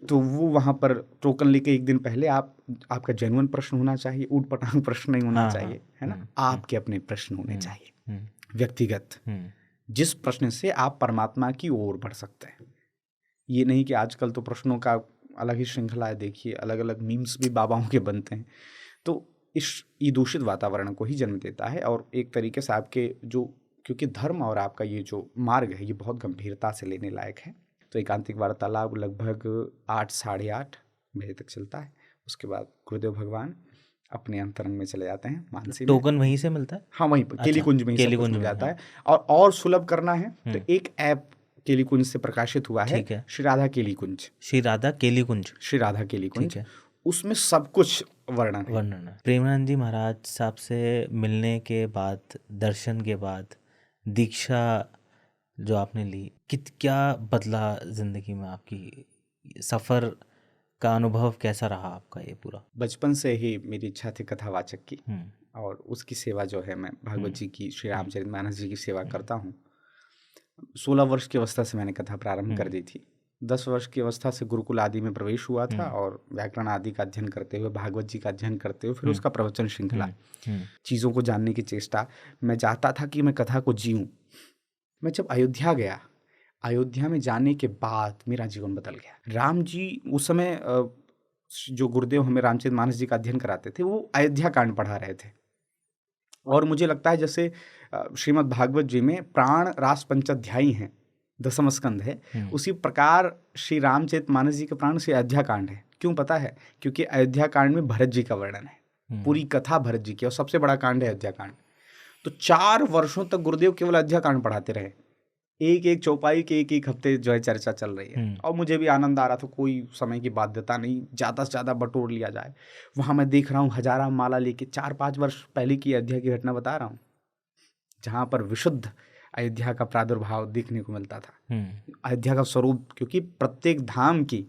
तो वो वहाँ पर टोकन लेके एक दिन पहले आपका जेन्युइन प्रश्न होना चाहिए, ऊट पटांग प्रश्न नहीं होना चाहिए, है ना। आपके अपने प्रश्न होने चाहिए, व्यक्तिगत, जिस प्रश्न से आप परमात्मा की ओर बढ़ सकते हैं। ये नहीं कि आजकल तो प्रश्नों का अलग ही श्रृंखला है, देखिए अलग अलग मीम्स भी बाबाओं के बनते हैं। तो ये दूषित वातावरण को ही जन्म देता है। और एक तरीके से आपके जो, क्योंकि धर्म और आपका ये जो मार्ग है ये बहुत गंभीरता से लेने लायक है। तो एकांतिक वार्तालाप लगभग 8-8:30 बजे तक चलता है। उसके बाद गुरुदेव भगवान अपने अंतरंग में चले जाते हैं, मानसी में। टोकन वहीं से मिलता है? हाँ, वहीं पर केली कुंज में ही सब कुछ मिल जाता है। और सुलभ करना है तो एक ऐप केली कुंज से प्रकाशित हुआ है, श्री राधा केली कुंज। श्री राधा केली कुंज, श्री राधा केली कुंज, उसमें सब कुछ वर्णन है। प्रेमानंद जी महाराज साहब से मिलने के बाद, दर्शन के बाद, दीक्षा जो आपने ली, क्या बदला जिंदगी में? आपकी सफर का अनुभव कैसा रहा आपका ये पूरा? बचपन से ही मेरी इच्छा थी कथावाचक की, और उसकी सेवा जो है, मैं भागवत जी की, श्री रामचरितमानस जी की सेवा करता हूँ। 16 वर्ष की अवस्था से मैंने कथा प्रारंभ कर दी थी। 10 वर्ष की अवस्था से गुरुकुल आदि में प्रवेश हुआ था, और व्याकरण आदि का अध्ययन करते हुए, भागवत जी का अध्ययन करते हुए, फिर उसका प्रवचन श्रृंखला, चीज़ों को जानने की चेष्टा। मैं चाहता था कि मैं कथा को जीऊँ। मैं जब अयोध्या गया, अयोध्या में जाने के बाद मेरा जीवन बदल गया। राम जी उस समय जो गुरुदेव हमें रामचरितमानस जी का अध्ययन कराते थे, वो अयोध्या कांड पढ़ा रहे थे। और मुझे लगता है जैसे श्रीमद् भागवत जी में प्राण रास पंचाध्यायी हैं, दसम स्कंद है, उसी प्रकार श्री रामचरितमानस जी का प्राण से अयोध्या कांड है। क्यों पता है? क्योंकि अयोध्या कांड में भरत जी का वर्णन है, पूरी कथा भरत जी की, और सबसे बड़ा कांड है अयोध्या कांड। तो 4 वर्षों तक गुरुदेव केवल अयोध्या कांड पढ़ाते रहे। एक एक चौपाई के एक हफ्ते जो है चर्चा चल रही है, और मुझे भी आनंद आ रहा था। कोई समय की बाध्यता नहीं, ज़्यादा से ज़्यादा बटोर लिया जाए। वहाँ मैं देख रहा हूँ हजारा माला लेके, 4-5 वर्ष पहले की अयोध्या की घटना बता रहा हूँ, जहाँ पर विशुद्ध अयोध्या का प्रादुर्भाव देखने को मिलता था। अयोध्या का स्वरूप, क्योंकि प्रत्येक धाम की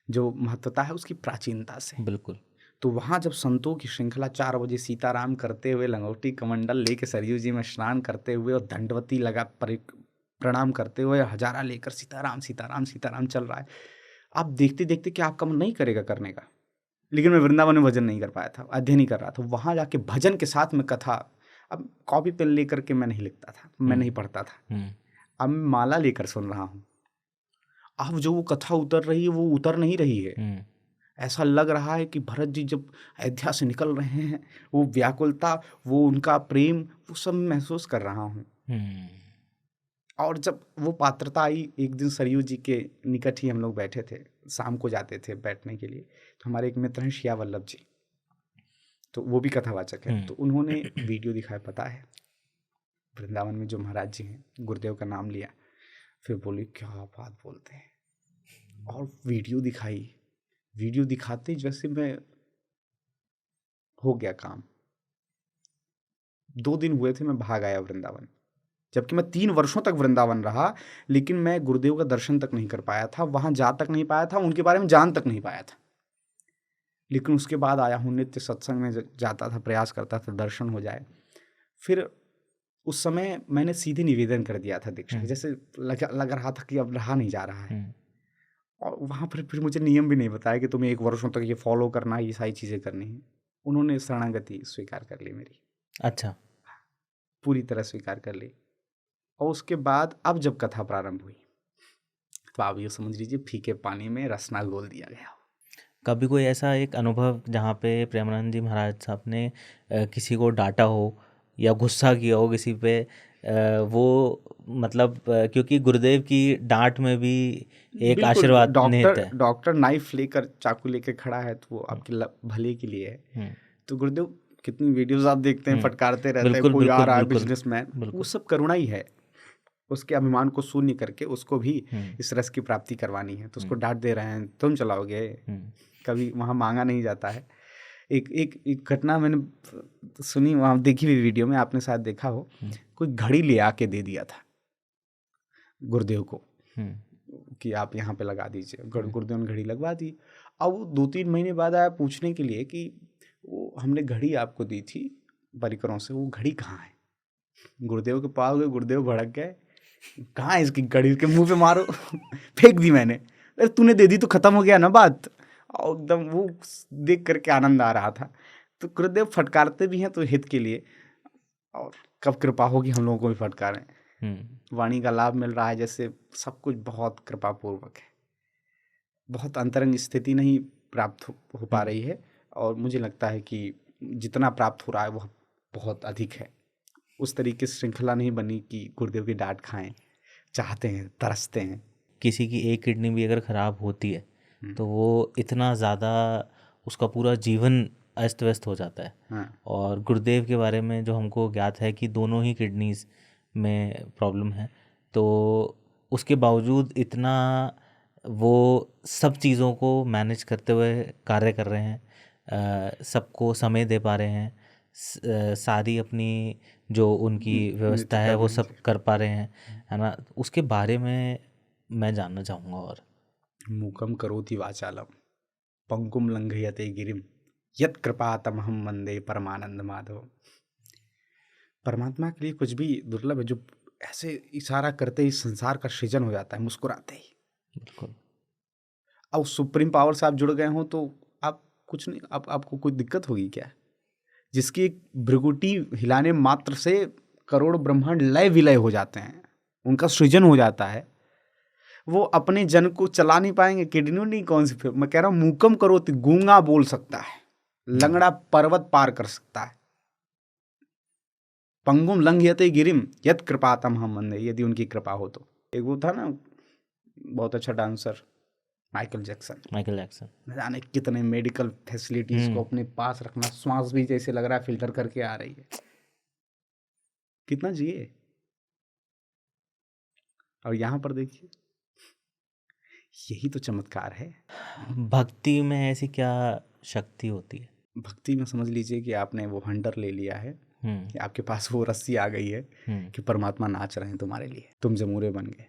जो महत्वता है उसकी प्राचीनता से, बिल्कुल। तो वहाँ जब संतों की श्रृंखला 4 बजे सीताराम करते हुए, लंगोटी कमंडल लेके सरयू जी में स्नान करते हुए, और दंडवती लगा प्रणाम करते हुए, हजारा लेकर सीताराम सीताराम सीताराम चल रहा है। आप देखते देखते कि आपका मन नहीं करेगा करने का। लेकिन मैं वृंदावन में भजन नहीं कर पाया था, अध्ययन नहीं कर रहा था। वहाँ जाके भजन के साथ में कथा, अब कॉपी पेन लेकर के मैं नहीं लिखता था, मैं नहीं पढ़ता था, अब मैं माला लेकर सुन रहा हूँ। अब जो वो कथा उतर रही है वो उतर नहीं रही है। ऐसा लग रहा है कि भरत जी जब अयोध्या से निकल रहे हैं, वो व्याकुलता, वो उनका प्रेम, वो सब महसूस कर रहा हूँ। और जब वो पात्रता आई, एक दिन सरयू जी के निकट ही हम लोग बैठे थे, शाम को जाते थे बैठने के लिए, तो हमारे एक मित्र हैं शिया वल्लभ जी, तो वो भी कथावाचक है। तो उन्होंने वीडियो दिखाया, पता है वृंदावन में जो महाराज जी हैं, गुरुदेव का नाम लिया, फिर बोले क्या बात बोलते हैं, और वीडियो दिखाई। वीडियो दिखाते जैसे मैं हो गया काम। 2 दिन हुए थे, मैं भाग आया वृंदावन, जबकि मैं 3 वर्षों तक वृंदावन रहा, लेकिन मैं गुरुदेव का दर्शन तक नहीं कर पाया था, वहाँ जा तक नहीं पाया था, उनके बारे में जान तक नहीं पाया था। लेकिन उसके बाद आया हूँ, नित्य सत्संग में जाता था, प्रयास करता था दर्शन हो जाए। फिर उस समय मैंने सीधे निवेदन कर दिया था दीक्षा, जैसे लग रहा था कि अब रहा नहीं जा रहा है। और वहाँ पर फिर मुझे नियम भी नहीं बताया कि तुम्हें 1 वर्षों तक ये फॉलो करना है, ये सारी चीज़ें करनी है। उन्होंने शरणागति स्वीकार कर ली मेरी। अच्छा, पूरी तरह स्वीकार कर ली। और उसके बाद अब जब कथा प्रारंभ हुई, तो आप ये समझ लीजिए फीके पानी में रसना घोल दिया गया। कभी कोई ऐसा एक अनुभव जहाँ पे प्रेमानंद जी महाराज साहब ने किसी को डांटा हो या गुस्सा किया हो किसी पे, वो मतलब क्योंकि गुरुदेव की डांट में भी एक बिल्कुल, आशीर्वाद निहित डॉक्टर है। डॉक्टर नाइफ लेकर, चाकू लेकर खड़ा है, तो वो आपके भले के लिए है। तो गुरुदेव, कितनी वीडियोस आप देखते हैं, फटकारते रहते हैं, बिल्कुल कोई आ बिल्कुल रहा है बिल्कुल बिजनेसमैन, वो बिल्कुल। सब करुणा ही है। उसके अभिमान को शून्य करके उसको भी इस रस की प्राप्ति करवानी है, तो उसको डांट दे रहे हैं, तुम चलाओगे, कभी वहाँ मांगा नहीं जाता है। एक घटना मैंने सुनी, वहाँ देखी हुई वीडियो में, आपने शायद देखा हो, कोई घड़ी ले आके दे दिया था गुरुदेव को कि आप यहाँ पे लगा दीजिए। गुरुदेव ने घड़ी लगवा दी। अब वो 2-3 महीने बाद आया पूछने के लिए कि वो हमने घड़ी आपको दी थी परिकरों से, वो घड़ी कहाँ है। गुरुदेव के पास गए, गुरुदेव भड़क गए, कहाँ है इसकी घड़ी, के मुंह पे मारो। फेंक दी मैंने। अरे तूने दे दी तो खत्म हो गया ना बात। और एकदम वो देख करके आनंद आ रहा था। तो गुरुदेव फटकारते भी हैं तो हित के लिए, और कब कृपा होगी हम लोगों को भी फटकारें। वाणी का लाभ मिल रहा है, जैसे सब कुछ बहुत कृपापूर्वक है, बहुत अंतरंग स्थिति नहीं प्राप्त हो पा रही है, और मुझे लगता है कि जितना प्राप्त हो रहा है वह बहुत अधिक है। उस तरीके से श्रृंखला नहीं बनी कि गुरुदेव की डांट खाएं, चाहते हैं, तरसते हैं। किसी की एक किडनी भी अगर ख़राब होती है तो वो इतना ज़्यादा, उसका पूरा जीवन अस्त व्यस्त हो जाता है। हाँ। और गुरुदेव के बारे में जो हमको ज्ञात है कि दोनों ही किडनीज में प्रॉब्लम है, तो उसके बावजूद इतना वो सब चीज़ों को मैनेज करते हुए कार्य कर रहे हैं, सबको समय दे पा रहे हैं, सारी अपनी जो उनकी व्यवस्था है वो सब कर पा रहे हैं, है ना। उसके बारे में मैं जानना चाहूँगा। और मूकम करोति वाचालम पंकुम लंघयते गिरिम यत् कृपातमहं वंदे परमानंद माधव। परमात्मा के लिए कुछ भी दुर्लभ है, जो ऐसे इशारा करते ही संसार का सृजन हो जाता है, मुस्कुराते ही। बिल्कुल। अब सुप्रीम पावर से आप जुड़ गए हो तो आप कुछ नहीं, आपको कोई दिक्कत होगी क्या? जिसकी एक भ्रुकुटी हिलाने मात्र से करोड़ ब्रह्मांड लय विलय हो जाते हैं, उनका सृजन हो जाता है। वो अपने जन को चला नहीं पाएंगे। किडनी नहीं, कौन सी, फिर मैं कह रहा हूँ मूकम करोति, गूंगा बोल सकता है, लंगड़ा पर्वत पार कर सकता है। पंगुम लंघयते गिरिम यत् कृपातमहं वंदे, यदि उनकी कृपा हो तो। एक वो था ना बहुत अच्छा डांसर, माइकल जैक्सन। न जाने कितने मेडिकल फैसिलिटीज को अपने पास रखना, श्वास भी जैसे लग रहा है फिल्टर करके आ रही है, कितना जिए। और यहाँ पर देखिए, यही तो चमत्कार है। भक्ति में ऐसी क्या शक्ति होती है? भक्ति में समझ लीजिए कि आपने वो हंटर ले लिया है, कि आपके पास वो रस्सी आ गई है कि परमात्मा नाच रहे हैं तुम्हारे लिए, तुम जमूरे बन गए।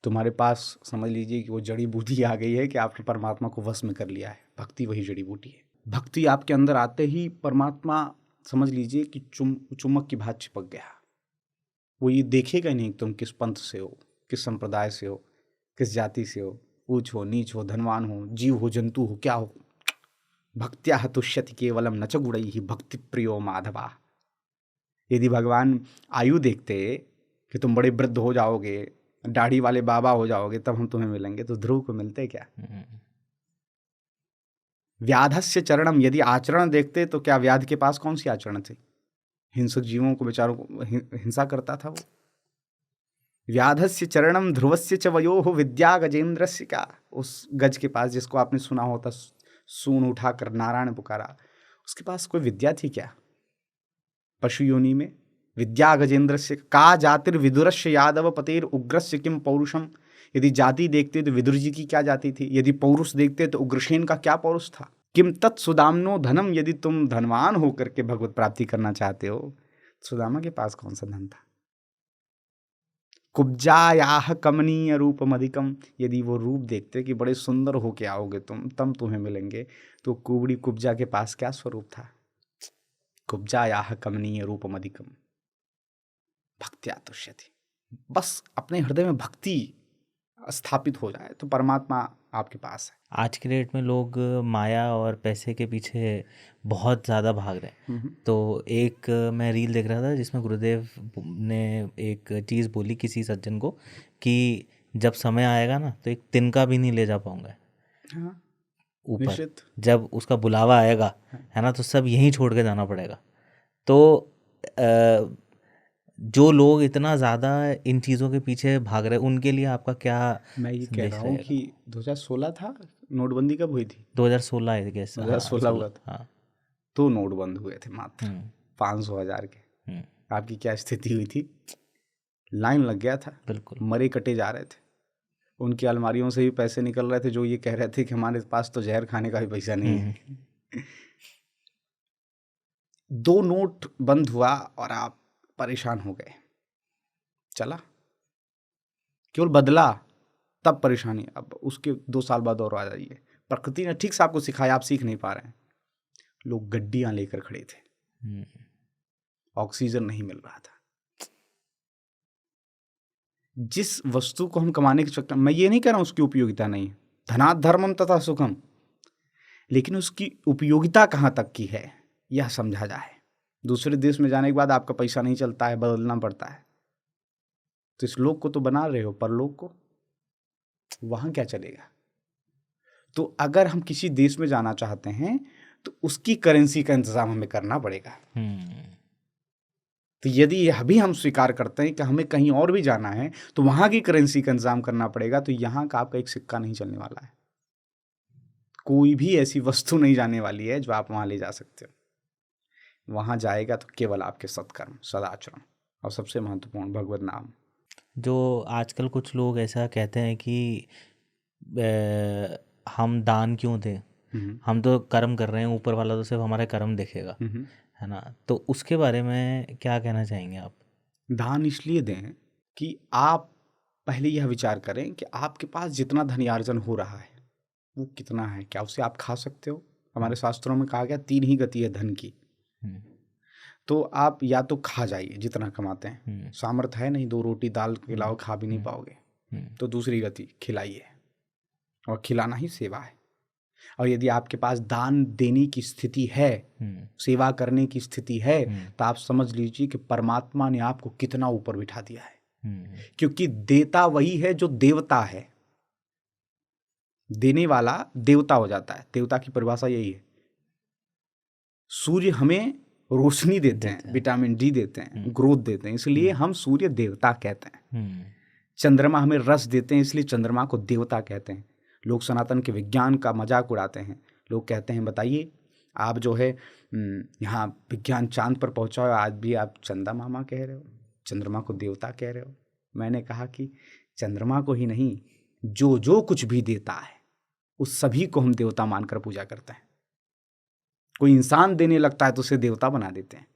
तुम्हारे पास समझ लीजिए कि वो जड़ी बूटी आ गई है कि आपने परमात्मा को वश में कर लिया है। भक्ति वही जड़ी बूटी है। भक्ति आपके अंदर आते ही परमात्मा समझ लीजिए कि चुम्बक की भात चिपक गया। वो ये देखेगा नहीं तुम किस पंथ से हो, किस संप्रदाय से हो, किस जाति से हो, ऊंच हो, नीच हो, धनवान हो, जीव हो, जंतु हो, क्या हो। भक्त्या तुष्यति केवलम न च गुणैः भक्ति प्रियो माधवा। यदि भगवान आयु देखते कि तुम बड़े वृद्ध हो जाओगे, दाढ़ी वाले बाबा हो जाओगे, तब हम तुम्हें मिलेंगे, तो ध्रुव को मिलते क्या? व्याधस्य चरणम, यदि आचरण देखते तो क्या व्याध के पास कौन सी आचरण थी? हिंसक जीवों को, बेचारों को हिंसा करता था वो। व्याधस्य चरणम ध्रुवस्य च वयोः विद्या गजेंद्रस्य का। उस गज के पास जिसको आपने सुना होता, सून उठाकर नारायण पुकारा, उसके पास कोई विद्या थी क्या? पशु योनि में विद्या गजेंद्रस्य का जातिर विदुरस्य यादव पतेर उग्रस्य किम पौरुषम। यदि जाति देखते तो विदुर जी की क्या जाति थी, यदि पौरुष देखते तो उग्रसेन का क्या पौरुष था। किम तत् सुदामनो धनम, यदि तुम धनवान होकर के भगवत प्राप्ति करना चाहते हो, सुदामा के पास कौन सा धन था? कुब्जायाह कमनीय रूपम अधिकम, यदि वो रूप देखते कि बड़े सुंदर होके आओगे तुम, तब तुम्हें मिलेंगे, तो कुबड़ी कुब्जा के पास क्या स्वरूप था? कुब्जायाह कमनीय रूपम अधिकम भक्त्या तुष्यति। बस अपने हृदय में भक्ति स्थापित हो जाए तो परमात्मा आपके पास है। आज के डेट में लोग माया और पैसे के पीछे बहुत ज़्यादा भाग रहे हैं। तो एक मैं रील देख रहा था जिसमें गुरुदेव ने एक चीज़ बोली किसी सज्जन को कि जब समय आएगा ना तो एक तिनका भी नहीं ले जा पाऊंगा ऊपर, जब उसका बुलावा आएगा, है ना, तो सब यहीं छोड़ के जाना पड़ेगा। तो जो लोग इतना ज़्यादा इन चीज़ों के पीछे भाग रहे हैं उनके लिए आपका क्या मैं ये कह संदेश रहा हूँ रहेगा? कि 2016 था, नोटबंदी कब हुई थी? 2016 आई गेस। हाँ 2016 हुआ था। हाँ। 2 नोट बंद हुए थे मात्र, हम्म 500,000 के। हम्म, आपकी क्या स्थिति हुई थी? लाइन लग गया था, बिल्कुल। मरे कटे जा रहे थे। उनकी अलमारियों से भी पैसे निकल रहे थे, जो ये कह रहे थे कि हमारे पास तो जहर खाने का भी पैसा नहीं है। 2 नोट बंद हुआ और आप परेशान हो गए। चला, केवल बदला तब परेशानी। अब उसके 2 साल बाद और आ जाइए, प्रकृति ने ठीक से आपको सिखाया, आप सीख नहीं पा रहे हैं। लोग गड्डियां लेकर खड़े थे, हम्म, ऑक्सीजन नहीं मिल रहा था। जिस वस्तु को हम कमाने के चक्कर, मैं ये नहीं कह रहा हूं उसकी उपयोगिता नहीं है, धनात् धर्मम तथा सुखम, लेकिन उसकी उपयोगिता कहाँ तक की है यह समझा जाए। दूसरे देश में जाने के बाद आपका पैसा नहीं चलता है, बदलना पड़ता है, तो इस लोक को तो बना रहे हो, परलोक को वहां क्या चलेगा? तो अगर हम किसी देश में जाना चाहते हैं तो उसकी करेंसी का इंतजाम हमें करना पड़ेगा। तो यदि यह भी हम स्वीकार करते हैं कि हमें कहीं और भी जाना है तो वहां की करेंसी का इंतजाम करना पड़ेगा, तो यहाँ का आपका एक सिक्का नहीं चलने वाला है। कोई भी ऐसी वस्तु नहीं जाने वाली है जो आप वहां ले जा सकते हो। वहां जाएगा तो केवल आपके सत्कर्म, सदाचरण और सबसे महत्वपूर्ण भगवत नाम। जो आजकल कुछ लोग ऐसा कहते हैं कि हम दान क्यों दें, हम तो कर्म कर रहे हैं, ऊपर वाला तो सिर्फ हमारे कर्म देखेगा, है ना? तो उसके बारे में क्या कहना चाहेंगे आप? दान इसलिए दें कि आप पहले यह विचार करें कि आपके पास जितना धनियार्जन हो रहा है वो कितना है, क्या उसे आप खा सकते हो? हमारे शास्त्रों में कहा गया 3 ही गति है धन की। तो आप या तो खा जाइए जितना कमाते हैं, सामर्थ्य है नहीं, 2 रोटी दाल के अलावा खा भी नहीं पाओगे, तो दूसरी गति खिलाइए, और खिलाना ही सेवा है। और यदि आपके पास दान देने की स्थिति है, सेवा करने की स्थिति है, तो आप समझ लीजिए कि परमात्मा ने आपको कितना ऊपर बिठा दिया है। क्योंकि देता वही है जो देवता है, देने वाला देवता हो जाता है। देवता की परिभाषा यही है। सूर्य हमें रोशनी देते हैं, विटामिन डी देते हैं, ग्रोथ देते हैं, इसलिए हम सूर्य देवता कहते हैं। चंद्रमा हमें रस देते हैं, इसलिए चंद्रमा को देवता कहते हैं। लोग सनातन के विज्ञान का मजाक उड़ाते हैं। लोग कहते हैं बताइए आप जो है यहाँ विज्ञान चांद पर पहुँचा हो, आज भी आप चंदा मामा कह रहे हो, चंद्रमा को देवता कह रहे हो। मैंने कहा कि चंद्रमा को ही नहीं, जो जो कुछ भी देता है उस सभी को हम देवता मानकर पूजा करते हैं। कोई इंसान देने लगता है तो उसे देवता बना देते हैं।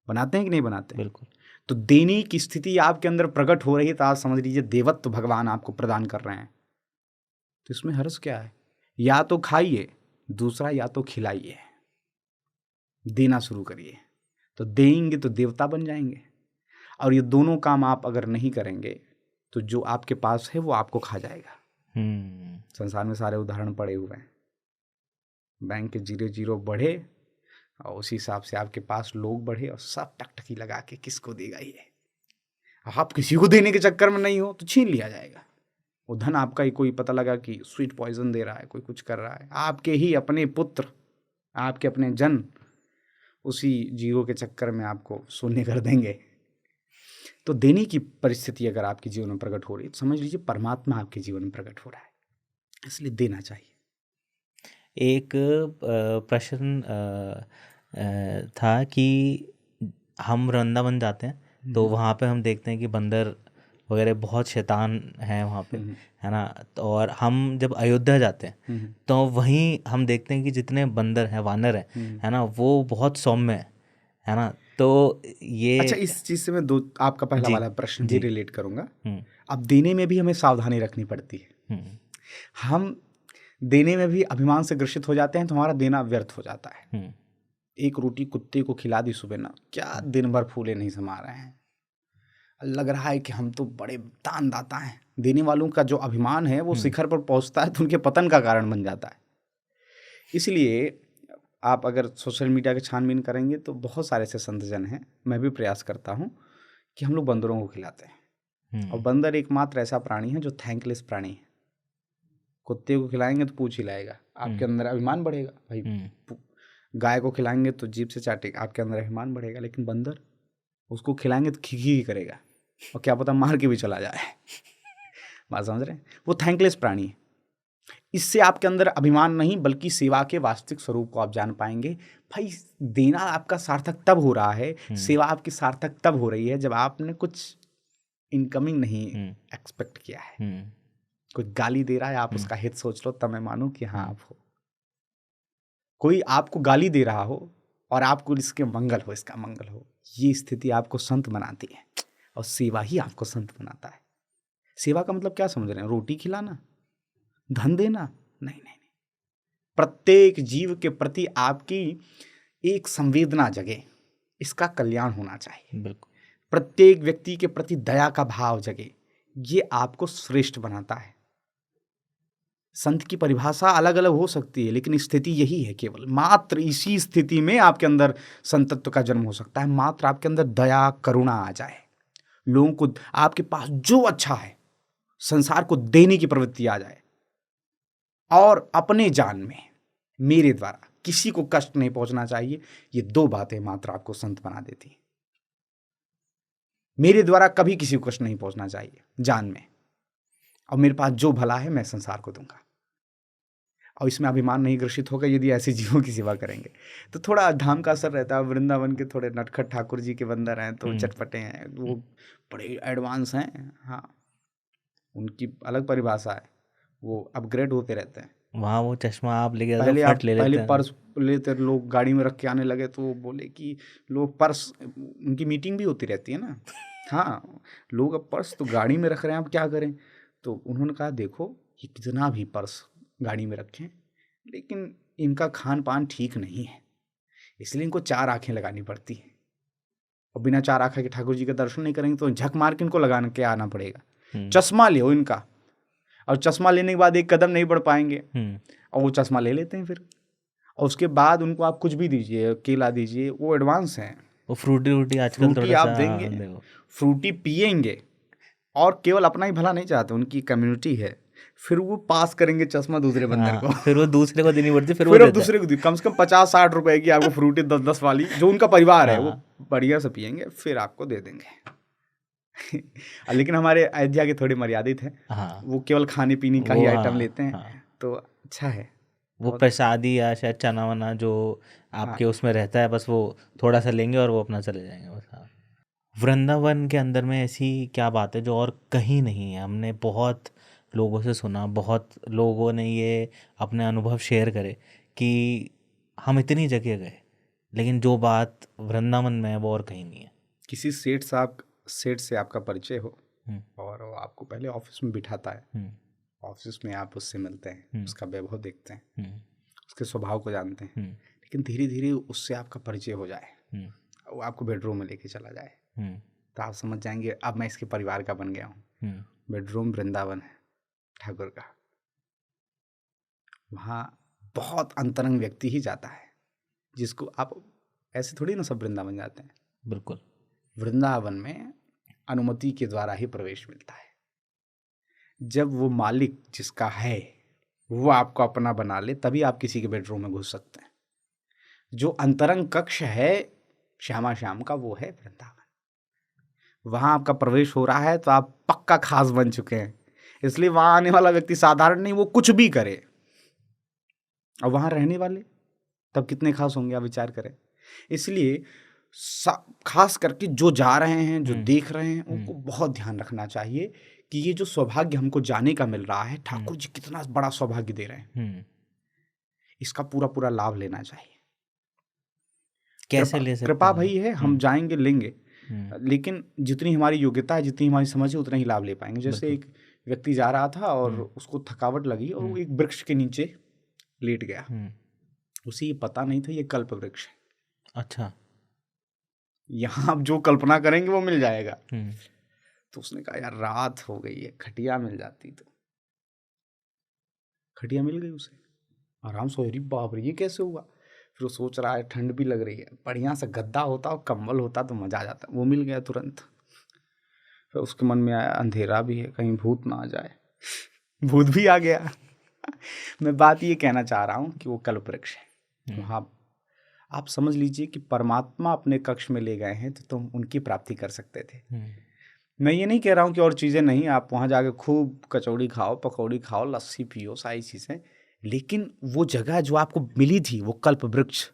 बनाते हैं कि नहीं बनाते? बिल्कुल। तो देने की स्थिति आपके अंदर प्रकट हो रही है तो आप समझ लीजिए देवत्व भगवान आपको प्रदान कर रहे हैं। तो इसमें हर्ष क्या है? या तो खाइए, दूसरा या तो खिलाइए, देना शुरू करिए, तो देंगे तो देवता बन जाएंगे। और ये दोनों काम आप अगर नहीं करेंगे तो जो आपके पास है वो आपको खा जाएगा। संसार में सारे उदाहरण पड़े हुए हैं। बैंक के 0 बढ़े और उसी हिसाब से आपके पास लोग बढ़े और सब टकटकी लगा के किसको देगा ये। आप किसी को देने के चक्कर में नहीं हो तो छीन लिया जाएगा वो धन आपका ही। कोई पता लगा कि स्वीट पॉइजन दे रहा है, कोई कुछ कर रहा है, आपके ही अपने पुत्र, आपके अपने जन उसी 0 के चक्कर में आपको शून्य कर देंगे। तो देने की परिस्थिति अगर आपके जीवन में प्रकट हो रही है तो समझ लीजिए परमात्मा आपके जीवन में प्रकट हो रहा है, इसलिए देना चाहिए। एक प्रश्न था कि हम वृंदावन जाते हैं तो वहाँ पे हम देखते हैं कि बंदर वगैरह बहुत शैतान हैं वहाँ पे, है ना? और हम जब अयोध्या जाते हैं तो वहीं हम देखते हैं कि जितने बंदर हैं, वानर हैं, है ना, वो बहुत सौम्य है ना? तो ये अच्छा, इस चीज़ से मैं आपका पहला वाला प्रश्न भी रिलेट करूँगा। अब देने में भी हमें सावधानी रखनी पड़ती है। हम देने में भी अभिमान से ग्रसित हो जाते हैं तो हमारा देना व्यर्थ हो जाता है। एक रोटी कुत्ते को खिला दी सुबह ना, क्या दिन भर फूले नहीं समा रहे हैं, लग रहा है कि हम तो बड़े दान दाता हैं। देने वालों का जो अभिमान है वो शिखर पर पहुंचता है तो उनके पतन का कारण बन जाता है। इसलिए आप अगर सोशल मीडिया की छानबीन करेंगे तो बहुत सारे ऐसे संतजन हैं, मैं भी प्रयास करता हूँ कि हम लोग बंदरों को खिलाते हैं। और बंदर एकमात्र ऐसा प्राणी है जो थैंकलेस प्राणी है। कुत्ते को खिलाएंगे तो पूछ हिलाएगा, आपके अंदर अभिमान बढ़ेगा, भाई गाय को खिलाएंगे तो जीभ से चाटेगा, आपके अंदर अभिमान बढ़ेगा। लेकिन बंदर, उसको खिलाएंगे तो खी करेगा और क्या पता मार के भी चला जाए। बात समझ रहे हैं? वो थैंकलेस प्राणी है। इससे आपके अंदर अभिमान नहीं बल्कि सेवा के वास्तविक स्वरूप को आप जान पाएंगे। भाई देना आपका सार्थक तब हो रहा है, सेवा आपकी सार्थक तब हो रही है जब आपने कुछ इनकमिंग नहीं एक्सपेक्ट किया है। कोई गाली दे रहा है, आप उसका हित सोच लो, तब मैं मानूं कि हाँ आप हो। कोई आपको गाली दे रहा हो और आपको इसके मंगल हो, इसका मंगल हो, ये स्थिति आपको संत बनाती है और सेवा ही आपको संत बनाता है। सेवा का मतलब क्या समझ रहे हैं? रोटी खिलाना, धन देना? नहीं नहीं नहीं। प्रत्येक जीव के प्रति आपकी एक संवेदना जगे, इसका कल्याण होना चाहिए। बिल्कुल। प्रत्येक व्यक्ति के प्रति दया का भाव जगे, ये आपको श्रेष्ठ बनाता है। संत की परिभाषा अलग अलग हो सकती है, लेकिन स्थिति यही है। केवल मात्र इसी स्थिति में आपके अंदर संतत्व का जन्म हो सकता है। मात्र आपके अंदर दया करुणा आ जाए, लोगों को आपके पास जो अच्छा है संसार को देने की प्रवृत्ति आ जाए, और अपने जान में मेरे द्वारा किसी को कष्ट नहीं पहुंचना चाहिए। ये दो बातें मात्र आपको संत बना देती हैं। मेरे द्वारा कभी किसी को कष्ट नहीं पहुंचना चाहिए जान में, और मेरे पास जो भला है मैं संसार को दूंगा, और इसमें अभिमान नहीं ग्रसित होगा। यदि ऐसे जीवों की सेवा करेंगे तो थोड़ा धाम का असर रहता है। वृंदावन के थोड़े नटखट ठाकुर जी के बंदर हैं तो चटपटे हैं, वो बड़े एडवांस हैं। हाँ, उनकी अलग परिभाषा है, वो अपग्रेड होते रहते हैं। वहाँ वो चश्मा आप लेके जाते पहले हो, आप फट ले लेते पहले हैं। पर्स लेते लोग गाड़ी में रख के आने लगे तो वो बोले कि लोग पर्स, उनकी मीटिंग भी होती रहती है ना। हाँ, लोग अब पर्स तो गाड़ी में रख रहे हैं, अब क्या करें? तो उन्होंने कहा देखो ये कितना भी पर्स गाड़ी में रखें, लेकिन इनका खान पान ठीक नहीं है, इसलिए इनको 4 आंखें लगानी पड़ती हैं, और बिना 4 आंखें के ठाकुर जी का दर्शन नहीं करेंगे तो झक मार के इनको लगाने के आना पड़ेगा। चश्मा ले इनका, और चश्मा लेने के बाद एक कदम नहीं बढ़ पाएंगे, और वो चश्मा ले लेते हैं फिर। और उसके बाद उनको आप कुछ भी दीजिए, केला दीजिए, वो एडवांस हैं। वो फ्रूटी वूटी आजकल फ्रूटी थोड़ा आप सा देंगे, देखो। फ्रूटी पिएंगे, और केवल अपना ही भला नहीं चाहते, उनकी कम्युनिटी है, फिर वो पास करेंगे चश्मा दूसरे बंदर को। फिर वो दूसरे को देनी पड़ती, फिर वो फिर अब देता है। दूसरे को कम से कम 50-60 रुपए की आपको फ्रूटी 10-10 वाली, जो उनका परिवार है वो बढ़िया से पिएंगे, फिर आपको दे देंगे। लेकिन हमारे अयोध्या के थोड़े मर्यादित हैं। हाँ, वो केवल खाने पीने का ही वो आइटम हाँ, लेते हैं, हाँ। तो अच्छा है। वो प्रसादी या शायद चना वना जो आपके उसमें रहता है, बस वो थोड़ा सा लेंगे और वो अपना चले जाएंगे बस। हाँ, वृंदावन के अंदर में ऐसी क्या बात है जो और कहीं नहीं है? हमने बहुत लोगों से सुना, बहुत लोगों ने ये अपने अनुभव शेयर करे कि हम इतनी जगह गए, लेकिन जो बात वृंदावन में है वो और कहीं नहीं है। किसी सेठ से आपका परिचय हो, और वो आपको पहले ऑफिस में बिठाता है, ऑफिस में आप उससे मिलते हैं, उसका वैभव देखते हैं, उसके स्वभाव को जानते हैं, लेकिन धीरे धीरे उससे आपका परिचय हो जाए, वो आपको बेडरूम में लेके चला जाए, तो आप समझ जाएंगे अब मैं इसके परिवार का बन गया हूँ। बेडरूम वृंदावन है ठाकुर का। वहाँ बहुत अंतरंग व्यक्ति ही जाता है, जिसको आप ऐसे थोड़ी ना सब वृंदावन जाते हैं। बिल्कुल। वृंदावन में अनुमति के द्वारा ही प्रवेश मिलता है। जब वो मालिक जिसका है वो आपको अपना बना ले, तभी आप किसी के बेडरूम में घुस सकते हैं। जो अंतरंग कक्ष है श्यामा श्याम का, वो है वृंदावन। वहाँ आपका प्रवेश हो रहा है तो आप पक्का खास बन चुके हैं, इसलिए वहाँ आने वाला व्यक्ति साधारण नहीं, वो कुछ भी करे। और वहाँ रहने वाले तब कितने खास होंगे, आप विचार करें। इसलिए खास करके जो जा रहे हैं, जो देख रहे हैं, उनको बहुत ध्यान रखना चाहिए कि ये जो सौभाग्य हमको जाने का मिल रहा है, ठाकुर जी कितना बड़ा सौभाग्य दे रहे हैं, इसका पूरा पूरा लाभ लेना चाहिए। कैसे ले सकते हैं? कृपा भाई है, हम जाएंगे लेंगे, लेकिन जितनी हमारी योग्यता है, जितनी हमारी समझ है, उतना ही लाभ ले पाएंगे। जैसे एक व्यक्ति जा रहा था और उसको थकावट लगी और वो एक वृक्ष के नीचे लेट गया। उसे ये पता नहीं था ये कल्प वृक्ष है। अच्छा, यहाँ आप जो कल्पना करेंगे वो मिल जाएगा। तो उसने कहा यार रात हो गई है, खटिया मिल जाती तो। खटिया मिल गई उसे, आराम से। अरे बाप रे, ये कैसे हुआ? फिर वो सोच रहा है ठंड भी लग रही है, बढ़िया सा गद्दा होता और कंबल होता तो मजा आ जाता। वो मिल गया तुरंत। फिर उसके मन में आया अंधेरा भी है, कहीं भूत ना आ जाए। भूत भी आ गया। मैं बात ये कहना चाह रहा हूँ कि वो कल्प वृक्ष है। वहाँ आप समझ लीजिए कि परमात्मा अपने कक्ष में ले गए हैं तो तुम उनकी प्राप्ति कर सकते थे। मैं ये नहीं कह रहा हूँ कि और चीज़ें नहीं, आप वहाँ जाके खूब कचौड़ी खाओ, पकौड़ी खाओ, लस्सी पियो, सारी चीज़ें, लेकिन वो जगह जो आपको मिली थी, वो कल्प वृक्ष,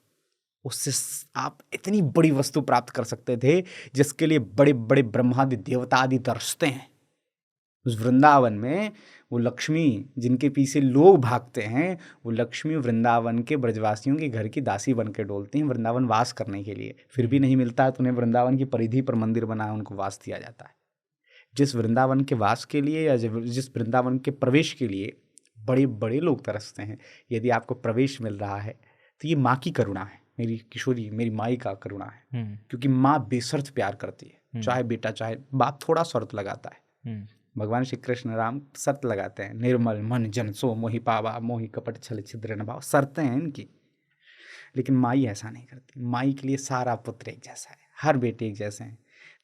उससे आप इतनी बड़ी वस्तु प्राप्त कर सकते थे जिसके लिए बड़े बड़े ब्रह्मादि देवता आदि तरसते हैं। उस वृंदावन में वो लक्ष्मी जिनके पीछे लोग भागते हैं, वो लक्ष्मी वृंदावन के ब्रजवासियों के घर की दासी बन के डोलती हैं वृंदावन वास करने के लिए। फिर भी नहीं मिलता है तो उन्हें वृंदावन की परिधि पर मंदिर बनाया, उनको वास दिया जाता है। जिस वृंदावन के वास के लिए या जिस वृंदावन के प्रवेश के लिए बड़े बड़े लोग तरसते हैं, यदि आपको प्रवेश मिल रहा है तो ये माँ की करुणा है, मेरी किशोरी, मेरी माई का करुणा है। क्योंकि माँ बेशर्त प्यार करती है, चाहे बेटा चाहे बाप थोड़ा शर्त लगाता है। भगवान श्री कृष्ण राम शर्त लगाते हैं, निर्मल मन जन सो मोहि पावा, मोहि कपट छल छिद्र न भाव, शर्तें हैं इनकी। लेकिन माई ऐसा नहीं करती, माई के लिए सारा पुत्र एक जैसा है, हर बेटे एक जैसे हैं।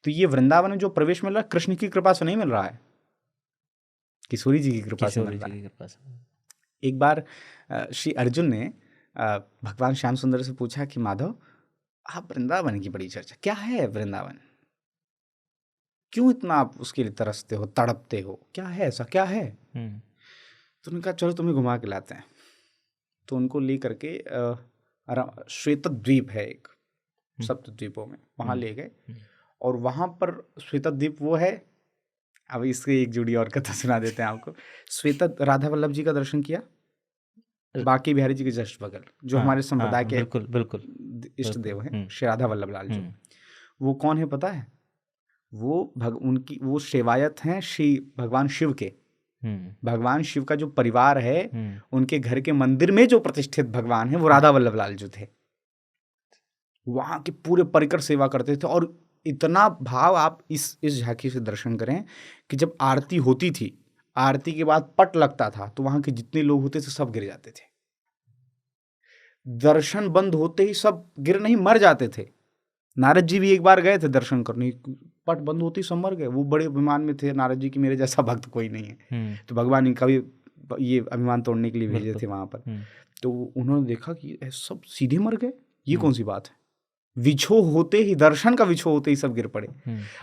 तो ये वृंदावन में जो प्रवेश मिल रहा है कृष्ण की कृपा से नहीं मिल रहा है, किशोरी जी की कृपा से मिल रहा है। एक बार श्री अर्जुन ने भगवान श्याम सुंदर से पूछा कि माधव, आप वृंदावन की बड़ी चर्चा, क्या है वृंदावन, क्यों इतना आप उसके लिए तरसते हो, तड़पते हो, क्या है ऐसा, क्या है? तो उन्होंने कहा चलो तुम्हें घुमा के लाते हैं। तो उनको ले करके श्वेत द्वीप है एक, सप्त द्वीपों में, वहाँ ले गए। और वहाँ पर श्वेत द्वीप वो है, अब इसके एक जुड़ी और कथा सुना देते हैं आपको। श्वेत राधा वल्लभ जी का दर्शन किया, बाकी बिहारी जी के जस्ट बगल, जो हमारे संप्रदाय के बिल्कुल इष्ट देव हैं, श्री राधा वल्लभ लाल जी। वो कौन है पता है? वो उनकी वो सेवायत हैं श्री भगवान शिव के। भगवान शिव का जो परिवार है, उनके घर के मंदिर में जो प्रतिष्ठित भगवान है वो राधा वल्लभ लाल जी थे। वहाँ के पूरे परिकर सेवा करते थे। और इतना भाव, आप इस झांकी से दर्शन करें कि जब आरती होती थी, आरती के बाद पट लगता था तो वहाँ के जितने लोग होते थे सब गिर जाते थे। दर्शन बंद होते ही सब गिर नहीं, मर जाते थे। नारद जी भी एक बार गए थे दर्शन करने, पट बंद होती सब मर गए। वो बड़े अभिमान में थे नारद जी की, मेरे जैसा भक्त कोई नहीं है। तो भगवान इनका भी ये अभिमान तोड़ने के लिए भेजे थे वहाँ पर। तो उन्होंने देखा कि सब सीधे मर गए, ये कौन सी बात है। विछो होते ही, दर्शन का विछो होते ही सब गिर पड़े।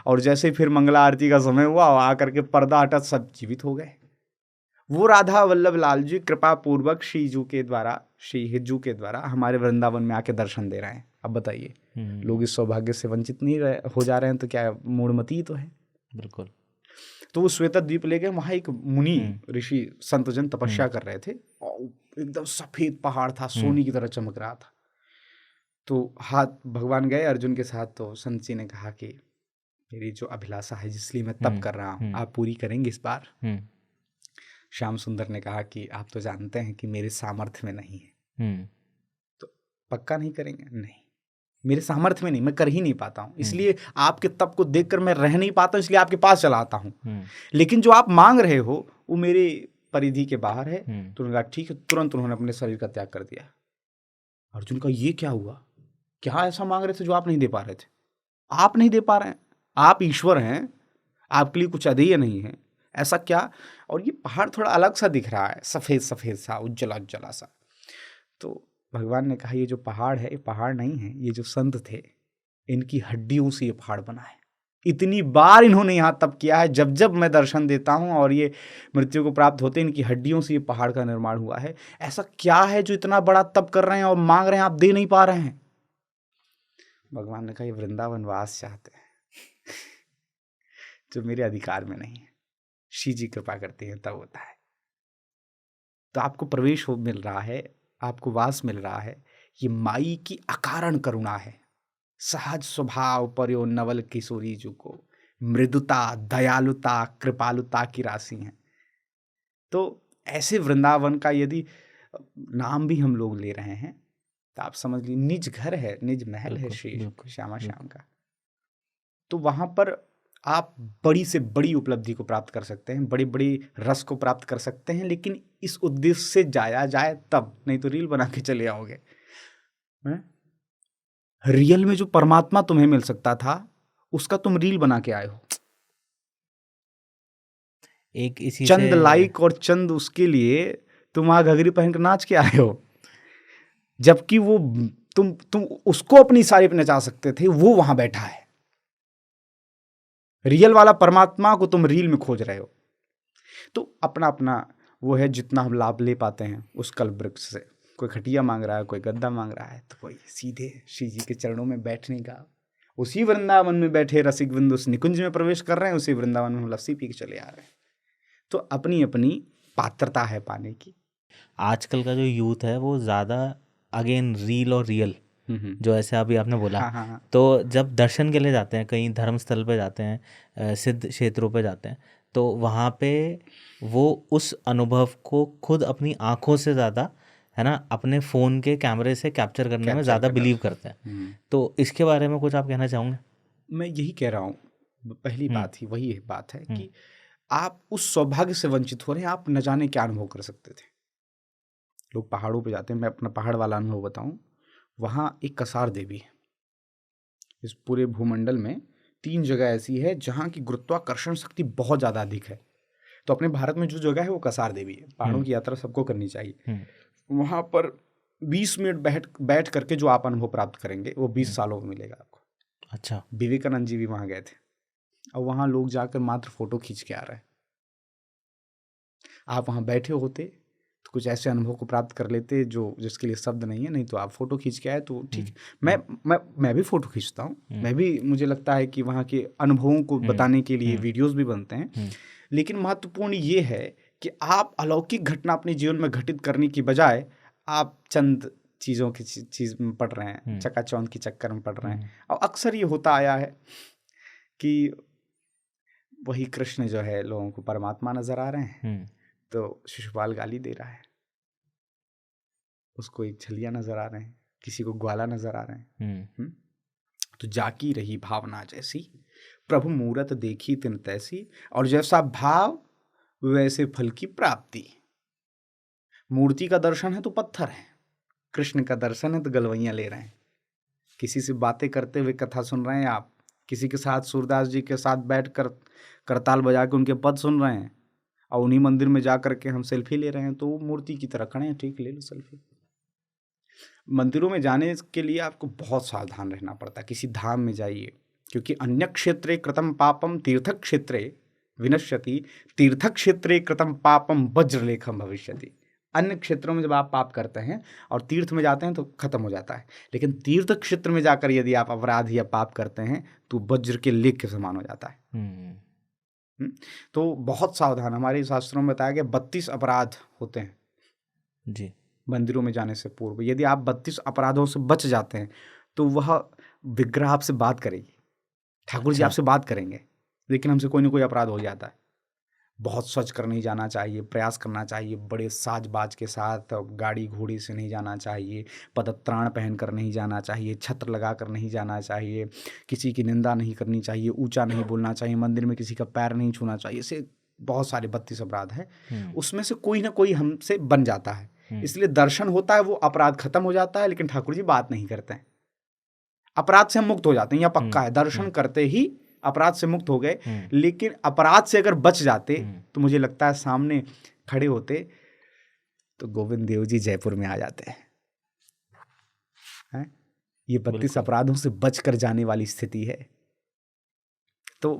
और जैसे फिर मंगला आरती का समय हुआ, आकर के पर्दा हटा, सब जीवित हो गए। वो राधा वल्लभ लाल जी कृपा पूर्वक श्रीजू के द्वारा, श्री हिज्जू के द्वारा हमारे वृंदावन में आके दर्शन दे रहे हैं। अब बताइए, लोग इस सौभाग्य से वंचित नहीं हो जा रहे हैं तो क्या मूढ़मती तो है। बिल्कुल। तो वो श्वेत द्वीप ले गए, वहाँ एक मुनि ऋषि संतजन तपस्या कर रहे थे और एकदम सफेद पहाड़ था, सोने की तरह चमक रहा था। तो हाथ भगवान गए अर्जुन के साथ, तो संत जी ने कहा कि मेरी जो अभिलाषा है जिसलिए मैं तप कर रहा हूँ, आप पूरी करेंगे इस बार? श्याम सुंदर ने कहा कि आप तो जानते हैं कि मेरे सामर्थ्य में नहीं है। तो पक्का नहीं करेंगे? नहीं, मेरे सामर्थ्य में नहीं, मैं कर ही नहीं पाता हूँ, इसलिए आपके तप को देखकर मैं रह नहीं पाता, इसलिए आपके पास चला आता हूँ। लेकिन जो आप मांग रहे हो वो मेरे परिधि के बाहर है। तो उन्होंने कहा ठीक है। तुरंत उन्होंने अपने शरीर का त्याग कर दिया। अर्जुन का ये क्या हुआ, क्या ऐसा मांग रहे थे जो आप नहीं दे पा रहे थे? आप नहीं दे पा रहे हैं, आप ईश्वर हैं, आपके लिए कुछ अधेय नहीं है, ऐसा क्या? और ये पहाड़ थोड़ा अलग सा दिख रहा है, सफ़ेद सफ़ेद सा, उज्जला उज्जला सा। तो भगवान ने कहा ये जो पहाड़ है, ये पहाड़ नहीं है, ये जो संत थे इनकी हड्डियों से ये पहाड़ बना है। इतनी बार इन्होंने यहाँ तप किया है, जब जब मैं दर्शन देता हूँ और ये मृत्यु को प्राप्त होते, इनकी हड्डियों से ये पहाड़ का निर्माण हुआ है। ऐसा क्या है जो इतना बड़ा तप कर रहे हैं और मांग रहे हैं, आप दे नहीं पा रहे हैं? भगवान ने कहा ये वृंदावन वास चाहते हैं जो मेरे अधिकार में नहीं है। श्री जी कृपा करते हैं तब होता है। तो आपको प्रवेश मिल रहा है, आपको वास मिल रहा है, ये माई की अकारण करुणा है। सहज स्वभाव पर्यो नवल किशोरी जी को मृदुता, दयालुता, कृपालुता की राशि है। तो ऐसे वृंदावन का यदि नाम भी हम लोग ले रहे हैं तो आप समझ लीजिए निज घर है, निज महल है श्री श्यामा श्याम का। तो वहाँ पर आप बड़ी से बड़ी उपलब्धि को प्राप्त कर सकते हैं, बड़ी बड़ी रस को प्राप्त कर सकते हैं, लेकिन इस उद्देश्य से जाया जाए तब, नहीं तो रील बना के चले आओगे। रियल में जो परमात्मा तुम्हें मिल सकता था उसका तुम रील बना के आए हो। एक इसी चंद लाइक और चंद उसके लिए तुम वहां घघरी पहन कर नाच के आए हो, जबकि वो तुम उसको अपनी साड़ी पे नचा सकते थे, वो वहां बैठा है। रियल वाला परमात्मा को तुम रील में खोज रहे हो। तो अपना अपना वो है, जितना हम लाभ ले पाते हैं उस कल्प वृक्ष से। कोई खटिया मांग रहा है, कोई गद्दा मांग रहा है, तो कोई सीधे श्री जी के चरणों में बैठने का। उसी वृंदावन में बैठे रसिक बिंदु उस निकुंज में प्रवेश कर रहे हैं, उसी वृंदावन में लस्सी पी के चले आ रहे हैं। तो अपनी अपनी पात्रता है पाने की। आजकल का जो यूथ है वो ज़्यादा अगेन रील और रियल, जो ऐसे अभी आपने बोला, हाँ हाँ हाँ। तो जब दर्शन के लिए जाते हैं, कहीं धर्म स्थल पे जाते हैं, सिद्ध क्षेत्रों पे जाते हैं, तो वहाँ पे वो उस अनुभव को खुद अपनी आंखों से ज़्यादा, है ना, अपने फ़ोन के कैमरे से कैप्चर करने में ज़्यादा बिलीव करते हैं। तो इसके बारे में कुछ आप कहना चाहोगे? मैं यही कह रहा हूँ, पहली बात ही वही बात है कि आप उस सौभाग्य से वंचित हो रहे हैं। आप न जाने क्या अनुभव कर सकते थे। लोग पहाड़ों पे जाते हैं, मैं अपना पहाड़ वाला अनुभव बताऊं। वहाँ एक कसार देवी है। इस पूरे भूमंडल में 3 जगह ऐसी है जहाँ की गुरुत्वाकर्षण शक्ति बहुत ज़्यादा अधिक है। तो अपने भारत में जो जगह है वो कसार देवी है। पहाड़ों की यात्रा सबको करनी चाहिए। वहाँ पर 20 मिनट बैठ करके जो आप अनुभव प्राप्त करेंगे वो 20 सालों में मिलेगा आपको। अच्छा। विवेकानंद जी भी वहाँ गए थे और वहाँ लोग जाकर मात्र फोटो खींच के आ रहे हैं। आप वहाँ बैठे होते तो कुछ ऐसे अनुभव को प्राप्त कर लेते जो जिसके लिए शब्द नहीं है। नहीं तो आप फोटो खींच के आए तो ठीक। मैं भी फोटो खींचता हूँ। मैं भी, मुझे लगता है कि वहाँ के अनुभवों को बताने के लिए वीडियोस भी बनते हैं। लेकिन महत्वपूर्ण ये है कि आप अलौकिक घटना अपने जीवन में घटित करने की बजाय आप चंद चीज़ों की चीज़ में पढ़ रहे हैं, चकाचौंध के चक्कर में पढ़ रहे हैं। और अक्सर ये होता आया है कि वही कृष्ण जो है लोगों को परमात्मा नजर आ रहे हैं, तो शिशुपाल गाली दे रहा है, उसको एक छलिया नजर आ रहे हैं, किसी को ग्वाला नजर आ रहे हैं। तो जाकी रही भावना जैसी, प्रभु मूरत देखी तिन तैसी, और जैसा भाव वैसे फल की प्राप्ति। मूर्ति का दर्शन है तो पत्थर है, कृष्ण का दर्शन है तो गलवैयां ले रहे हैं। किसी से बातें करते हुए कथा सुन रहे हैं आप, किसी के साथ सूरदास जी के साथ बैठ कर करताल बजा के उनके पद सुन रहे हैं, और उन्हीं मंदिर में जा करके हम सेल्फी ले रहे हैं, तो वो मूर्ति की तरह खड़े हैं। ठीक, ले लो सेल्फी। मंदिरों में जाने के लिए आपको बहुत सावधान रहना पड़ता है। किसी धाम में जाइए, क्योंकि अन्य क्षेत्रे कृतम पापम तीर्थ क्षेत्रे विनश्यति, तीर्थ क्षेत्रे कृतम पापम वज्रलेखम भविष्यति। अन्य क्षेत्रों में जब आप पाप करते हैं और तीर्थ में जाते हैं तो खत्म हो जाता है, लेकिन तीर्थ क्षेत्र में जाकर यदि आप अपराध या पाप करते हैं तो वज्र के लेख के समान हो जाता है। तो बहुत सावधान। हमारे शास्त्रों में बताया गया 32 अपराध होते हैं जी मंदिरों में जाने से पूर्व। यदि आप 32 अपराधों से बच जाते हैं तो वह विग्रह आपसे बात करेगी, ठाकुर जी आपसे बात करेंगे। लेकिन हमसे कोई ना कोई अपराध हो जाता है। बहुत सच कर नहीं जाना चाहिए, प्रयास करना चाहिए, बड़े साज बाज के साथ गाड़ी घोड़ी से नहीं जाना चाहिए, पदत्राण पहन कर नहीं जाना चाहिए, छत्र लगा कर नहीं जाना चाहिए, किसी की निंदा नहीं करनी चाहिए, ऊंचा नहीं बोलना चाहिए, मंदिर में किसी का पैर नहीं छूना चाहिए। ऐसे बहुत सारे 32 अपराध हैं। उसमें से कोई ना कोई हमसे बन जाता है, इसलिए दर्शन होता है, वो अपराध खत्म हो जाता है, लेकिन ठाकुर जी बात नहीं करते हैं। अपराध से हम मुक्त हो जाते हैं, यह पक्का है। दर्शन करते ही अपराध से मुक्त हो गए। लेकिन अपराध से अगर बच जाते तो मुझे लगता है सामने खड़े होते तो गोविंद देव जी जयपुर में आ जाते हैं। ये 32 अपराधों से बचकर जाने वाली स्थिति है। तो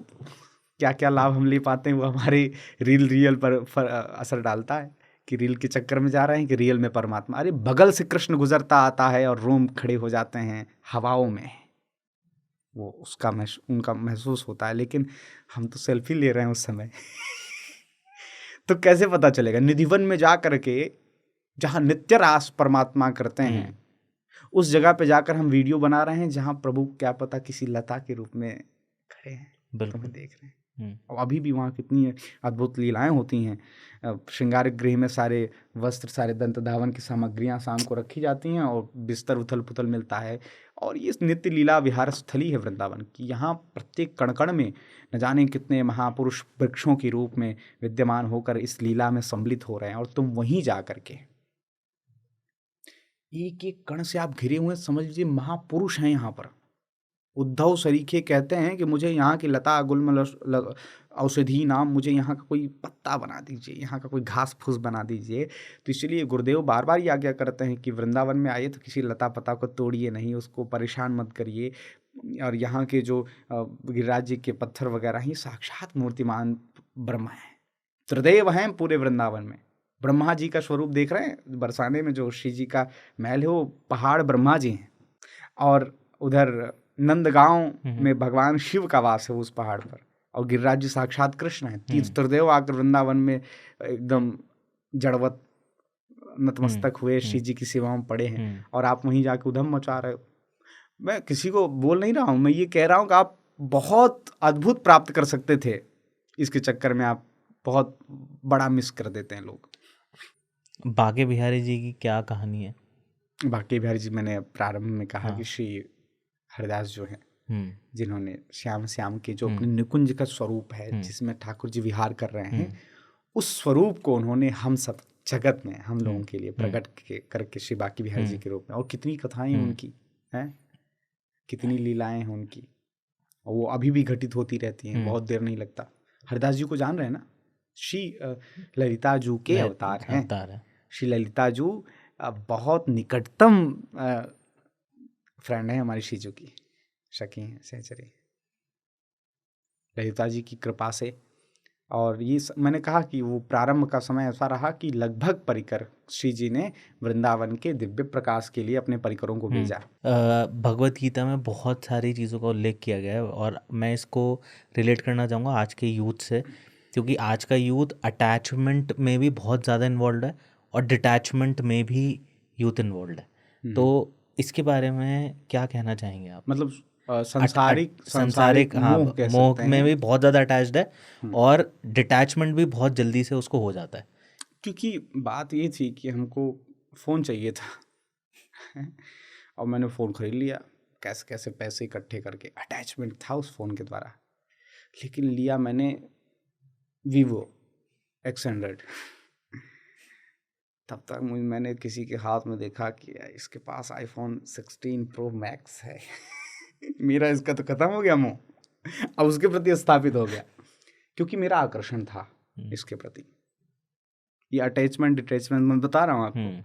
क्या क्या लाभ हम ले पाते हैं वो हमारे रियल पर असर डालता है कि रील के चक्कर में जा रहे हैं कि रियल में परमात्मा। अरे बगल से कृष्ण गुजरता आता है और रोम खड़े हो जाते हैं हवाओं में, वो उसका उनका महसूस होता है। लेकिन हम तो सेल्फी ले रहे हैं उस समय तो कैसे पता चलेगा? निधिवन में जा करके जहाँ नित्य रास परमात्मा करते हैं उस जगह पे जाकर हम वीडियो बना रहे हैं जहाँ प्रभु क्या पता किसी लता के रूप में खड़े हैं, तुम्हें देख रहे हैं। और अभी भी वहाँ कितनी अद्भुत लीलाएं होती हैं। श्रृंगार गृह में सारे वस्त्र, सारे दंत धावन की सामग्रियाँ शाम को रखी जाती हैं और बिस्तर उथल पुथल मिलता है। और ये नित्य लीला विहार स्थली है वृंदावन की। यहाँ प्रत्येक कण कण में न जाने कितने महापुरुष वृक्षों के रूप में विद्यमान होकर इस लीला में सम्मिलित हो रहे हैं, और तुम वहीं जा करके एक एक कण से आप घिरे हुए, समझ लीजिए महापुरुष हैं यहाँ पर। उद्धव सरीखे कहते हैं कि मुझे यहाँ की लता गुल्म औषधि नाम, मुझे यहाँ का कोई पत्ता बना दीजिए, यहाँ का कोई घास फूस बना दीजिए। तो इसलिए गुरुदेव बार बार ये आज्ञा करते हैं कि वृंदावन में आइए तो किसी लता पत्ता को तोड़िए नहीं, उसको परेशान मत करिए। और यहाँ के जो गिरिराज जी के पत्थर वगैरह ही साक्षात मूर्तिमान ब्रह्मा हैं, त्रिदेव हैं पूरे वृंदावन में। ब्रह्मा जी का स्वरूप देख रहे हैं, बरसाने में जो श्री जी का महल है वो पहाड़ ब्रह्मा जी हैं, और उधर नंदगांव में भगवान शिव का वास है उस पहाड़ पर, और गिरिराज जी साक्षात कृष्ण हैं। तीर्थ त्रिदेव आकर वृंदावन में एकदम जड़वत नतमस्तक हुए श्री जी की सेवा में पड़े हैं, और आप वहीं जाके उधम मचा रहे हो। मैं किसी को बोल नहीं रहा हूँ, मैं ये कह रहा हूँ कि आप बहुत अद्भुत प्राप्त कर सकते थे, इसके चक्कर में आप बहुत बड़ा मिस कर देते हैं लोग। बांके बिहारी जी की क्या कहानी है? बांके बिहारी जी, मैंने प्रारंभ में कहा कि श्री हरिदास जो हैं, जिन्होंने श्याम श्याम के जो अपने निकुंज का स्वरूप है जिसमें ठाकुर जी विहार कर रहे हैं, उस स्वरूप को उन्होंने हम सब जगत में हम लोगों के लिए प्रकट करके श्री बांके बिहारी जी के रूप में, और कितनी कथाएं उनकी हैं, कितनी लीलाएं हैं उनकी, और वो अभी भी घटित होती रहती हैं, बहुत देर नहीं लगता। हरिदास जी को जान रहे हैं ना, श्री ललिता जू के अवतार हैं। श्री ललिता जू बहुत निकटतम फ्रेंड है हमारी श्री जू की, सखी हैं, सहचरी ललिता जी की कृपा से। और ये मैंने कहा कि वो प्रारंभ का समय ऐसा रहा कि लगभग परिकर श्री जी ने वृंदावन के दिव्य प्रकाश के लिए अपने परिकरों को भेजा। भगवत गीता में बहुत सारी चीज़ों का उल्लेख किया गया है, और मैं इसको रिलेट करना चाहूँगा आज के यूथ से, क्योंकि आज का यूथ अटैचमेंट में भी बहुत ज़्यादा इन्वॉल्व है और डिटैचमेंट में भी यूथ इन्वॉल्व है। तो इसके बारे में क्या कहना चाहेंगे आप? मतलब सांसारिक मोह में भी बहुत ज़्यादा अटैच्ड है, और डिटैचमेंट भी बहुत जल्दी से उसको हो जाता है। क्योंकि बात ये थी कि हमको फ़ोन चाहिए था और मैंने फ़ोन खरीद लिया, कैसे कैसे पैसे इकट्ठे करके, अटैचमेंट था उस फ़ोन के द्वारा। लेकिन लिया मैंने वीवो X100। तब तक मैंने किसी के हाथ में देखा कि इसके पास iPhone 16 Pro Max है मेरा इसका तो खत्म हो गया मोह, अब उसके प्रति स्थापित हो गया, क्योंकि मेरा आकर्षण था इसके प्रति। ये अटैचमेंट डिटैचमेंट मैं बता रहा हूँ आपको,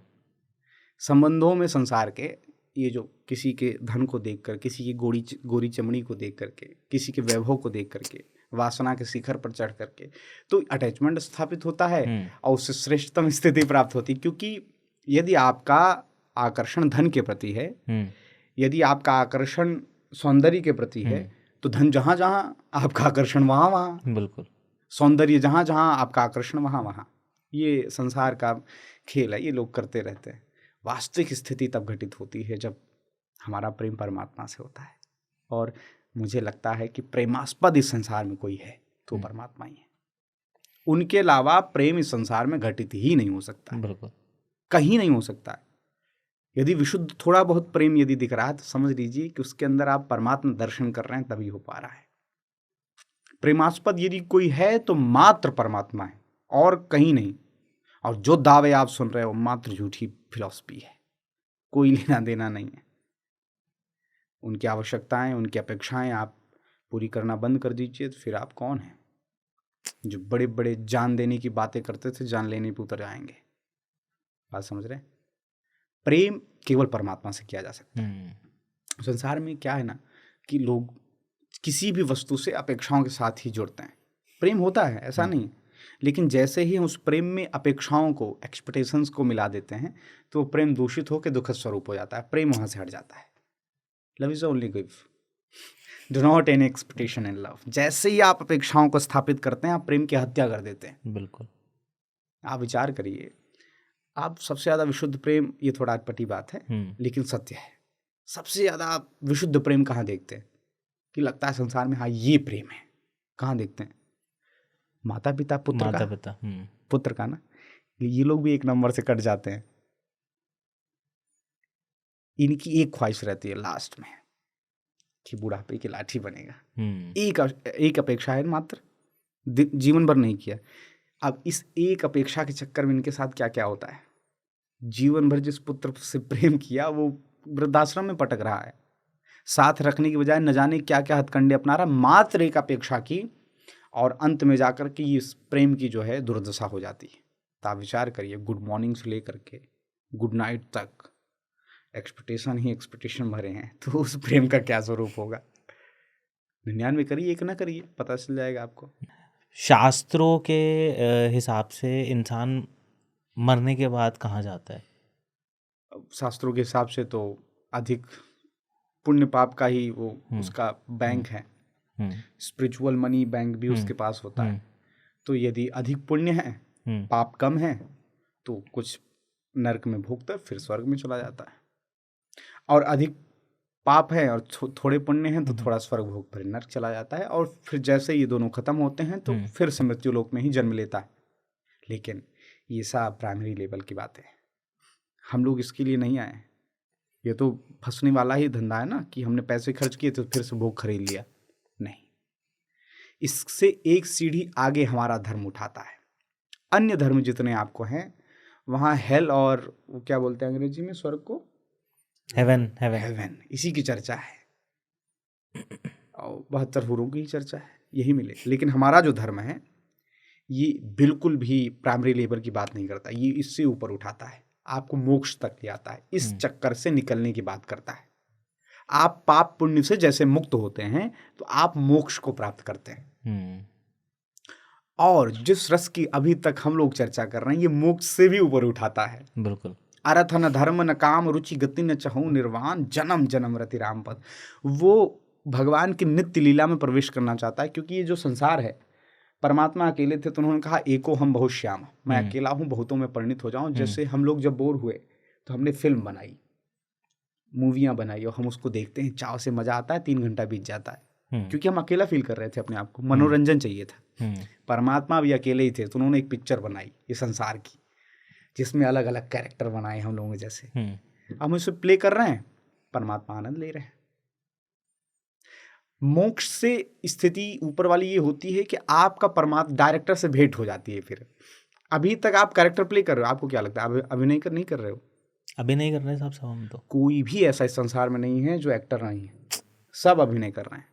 संबंधों में संसार के, ये जो किसी के धन को देख कर, किसी की गोरी चमड़ी को देख करके, किसी के वैभव को देख करके, वासना के शिखर पर चढ़ करके, तो अटैचमेंट स्थापित होता है और उससे श्रेष्ठतम स्थिति प्राप्त होती है। क्योंकि यदि आपका आकर्षण धन के प्रति है, यदि आपका आकर्षण सौंदर्य के प्रति है, तो धन जहाँ जहाँ आपका आकर्षण वहाँ वहाँ, बिल्कुल, सौंदर्य जहाँ जहाँ आपका आकर्षण वहाँ वहाँ। ये संसार का खेल है, ये लोग करते रहते हैं। वास्तविक स्थिति तब घटित होती है जब हमारा प्रेम परमात्मा से होता है, और मुझे लगता है कि प्रेमास्पद इस संसार में कोई है तो परमात्मा ही है। उनके अलावा प्रेम इस संसार में घटित ही नहीं हो सकता, बिल्कुल कहीं नहीं हो सकता। यदि विशुद्ध थोड़ा बहुत प्रेम यदि दिख रहा है तो समझ लीजिए कि उसके अंदर आप परमात्मा दर्शन कर रहे हैं, तभी हो पा रहा है। प्रेमास्पद यदि कोई है तो मात्र परमात्मा है और कहीं नहीं। और जो दावे आप सुन रहे हो मात्र झूठी फिलॉसफी है, कोई लेना देना नहीं है। उनकी आवश्यकताएं, उनकी अपेक्षाएं आप पूरी करना बंद कर दीजिए, तो फिर आप कौन हैं? जो बड़े बड़े जान देने की बातें करते थे, जान लेने पे उतर आएंगे। बात समझ रहे हैं? प्रेम केवल परमात्मा से किया जा सकता है। संसार में क्या है ना कि लोग किसी भी वस्तु से अपेक्षाओं के साथ ही जुड़ते हैं। प्रेम होता है, ऐसा नहीं, लेकिन जैसे ही हम उस प्रेम में अपेक्षाओं को, एक्सपेक्टेशंस को मिला देते हैं, तो प्रेम दूषित होकर दुखद स्वरूप हो जाता है। प्रेम वहाँ से हट जाता है। Love is only give, do not any expectation in love. जैसे ही आप अपेक्षाओं को स्थापित करते हैं, आप प्रेम की हत्या कर देते हैं। बिल्कुल, आप विचार करिए। आप सबसे ज़्यादा विशुद्ध प्रेम, ये थोड़ा अटपटी बात है लेकिन सत्य है, सबसे ज़्यादा आप विशुद्ध प्रेम कहाँ देखते हैं? कि लगता है संसार में हाँ ये प्रेम है, कहाँ देखते हैं? माता पिता पुत्र का ना, ये लोग भी एक नंबर से कट जाते हैं। इनकी एक ख्वाहिश रहती है लास्ट में कि बुढ़ापे की लाठी बनेगा। एक अपेक्षा है मात्र, जीवन भर नहीं किया। अब इस एक अपेक्षा के चक्कर में इनके साथ क्या क्या होता है? जीवन भर जिस पुत्र से प्रेम किया वो वृद्धाश्रम में पटक रहा है, साथ रखने की बजाय न जाने क्या क्या हथकंडे अपना रहा, मात्र एक अपेक्षा की, और अंत में जाकर के इस प्रेम की जो है दुर्दशा हो जाती है। तो आप विचार करिए, गुड मॉर्निंग से लेकर के गुड नाइट तक एक्सपेक्टेशन ही एक्सपेक्टेशन भरे हैं, तो उस प्रेम का क्या स्वरूप होगा। 99 करिए, एक ना करिए, पता चल जाएगा आपको। शास्त्रों के हिसाब से इंसान मरने के बाद कहाँ जाता है? शास्त्रों के हिसाब से तो अधिक पुण्य पाप का ही वो उसका बैंक है। स्पिरिचुअल मनी बैंक भी उसके पास होता है। तो यदि अधिक पुण्य है, पाप कम है, तो कुछ नरक में भोगता है, फिर स्वर्ग में चला जाता है। और अधिक पाप है और थोड़े पुण्य हैं, तो थोड़ा स्वर्ग भोग फिर नरक चला जाता है। और फिर जैसे ये दोनों खत्म होते हैं तो फिर से मृत्यु लोक में ही जन्म लेता है। लेकिन ये सब प्राइमरी लेवल की बात है, हम लोग इसके लिए नहीं आए। ये तो फंसने वाला ही धंधा है ना, कि हमने पैसे खर्च किए तो फिर से भोग खरीद लिया। नहीं, इससे एक सीढ़ी आगे हमारा धर्म उठाता है। अन्य धर्म जितने आपको हैं, वहाँ हेल और वो क्या बोलते हैं अंग्रेजी में स्वर्ग को, हेवन। हेवन, इसी की चर्चा है और 72 हुरों की ही चर्चा है, यही मिले। लेकिन हमारा जो धर्म है ये बिल्कुल भी प्राइमरी लेवल की बात नहीं करता, ये इससे ऊपर उठाता है, आपको मोक्ष तक ले आता है, इस चक्कर से निकलने की बात करता है। आप पाप पुण्य से जैसे मुक्त होते हैं तो आप मोक्ष को प्राप्त करते हैं। और जिस रस की अभी तक हम लोग चर्चा कर रहे हैं, ये मोक्ष से भी ऊपर उठाता है। बिल्कुल। अर्थ न धर्म न काम रुचि गति न चहु निर्वाण जन्म जन्म रति राम पद। वो भगवान की नित्य लीला में प्रवेश करना चाहता है, क्योंकि ये जो संसार है, परमात्मा अकेले थे तो उन्होंने कहा एको हम बहुत श्याम, मैं अकेला हूँ बहुतों में परिणित हो जाऊं। जैसे हम लोग जब बोर हुए तो हमने फिल्म बनाई, मूवियाँ बनाई, और हम उसको देखते हैं, चाव से मजा आता है, 3 घंटा बीत जाता है, क्योंकि हम अकेला फील कर रहे थे अपने आप को, मनोरंजन चाहिए था। परमात्मा भी अकेले ही थे, तो उन्होंने एक पिक्चर बनाई ये संसार की, जिसमें अलग अलग कैरेक्टर बनाए हम लोगों जैसे। हम उसे प्ले कर रहे हैं, परमात्मा आनंद ले रहे हैं। मोक्ष से स्थिति ऊपर वाली ये होती है कि आपका परमात्मा डायरेक्टर से भेंट हो जाती है। फिर अभी तक आप कैरेक्टर प्ले कर रहे हो, आपको क्या लगता है अभिनय नहीं कर रहे हो? अभिनय कर रहे हैं साहब हम तो। कोई भी ऐसा इस संसार में नहीं है जो एक्टर नहीं है, सब अभिनय कर रहे हैं,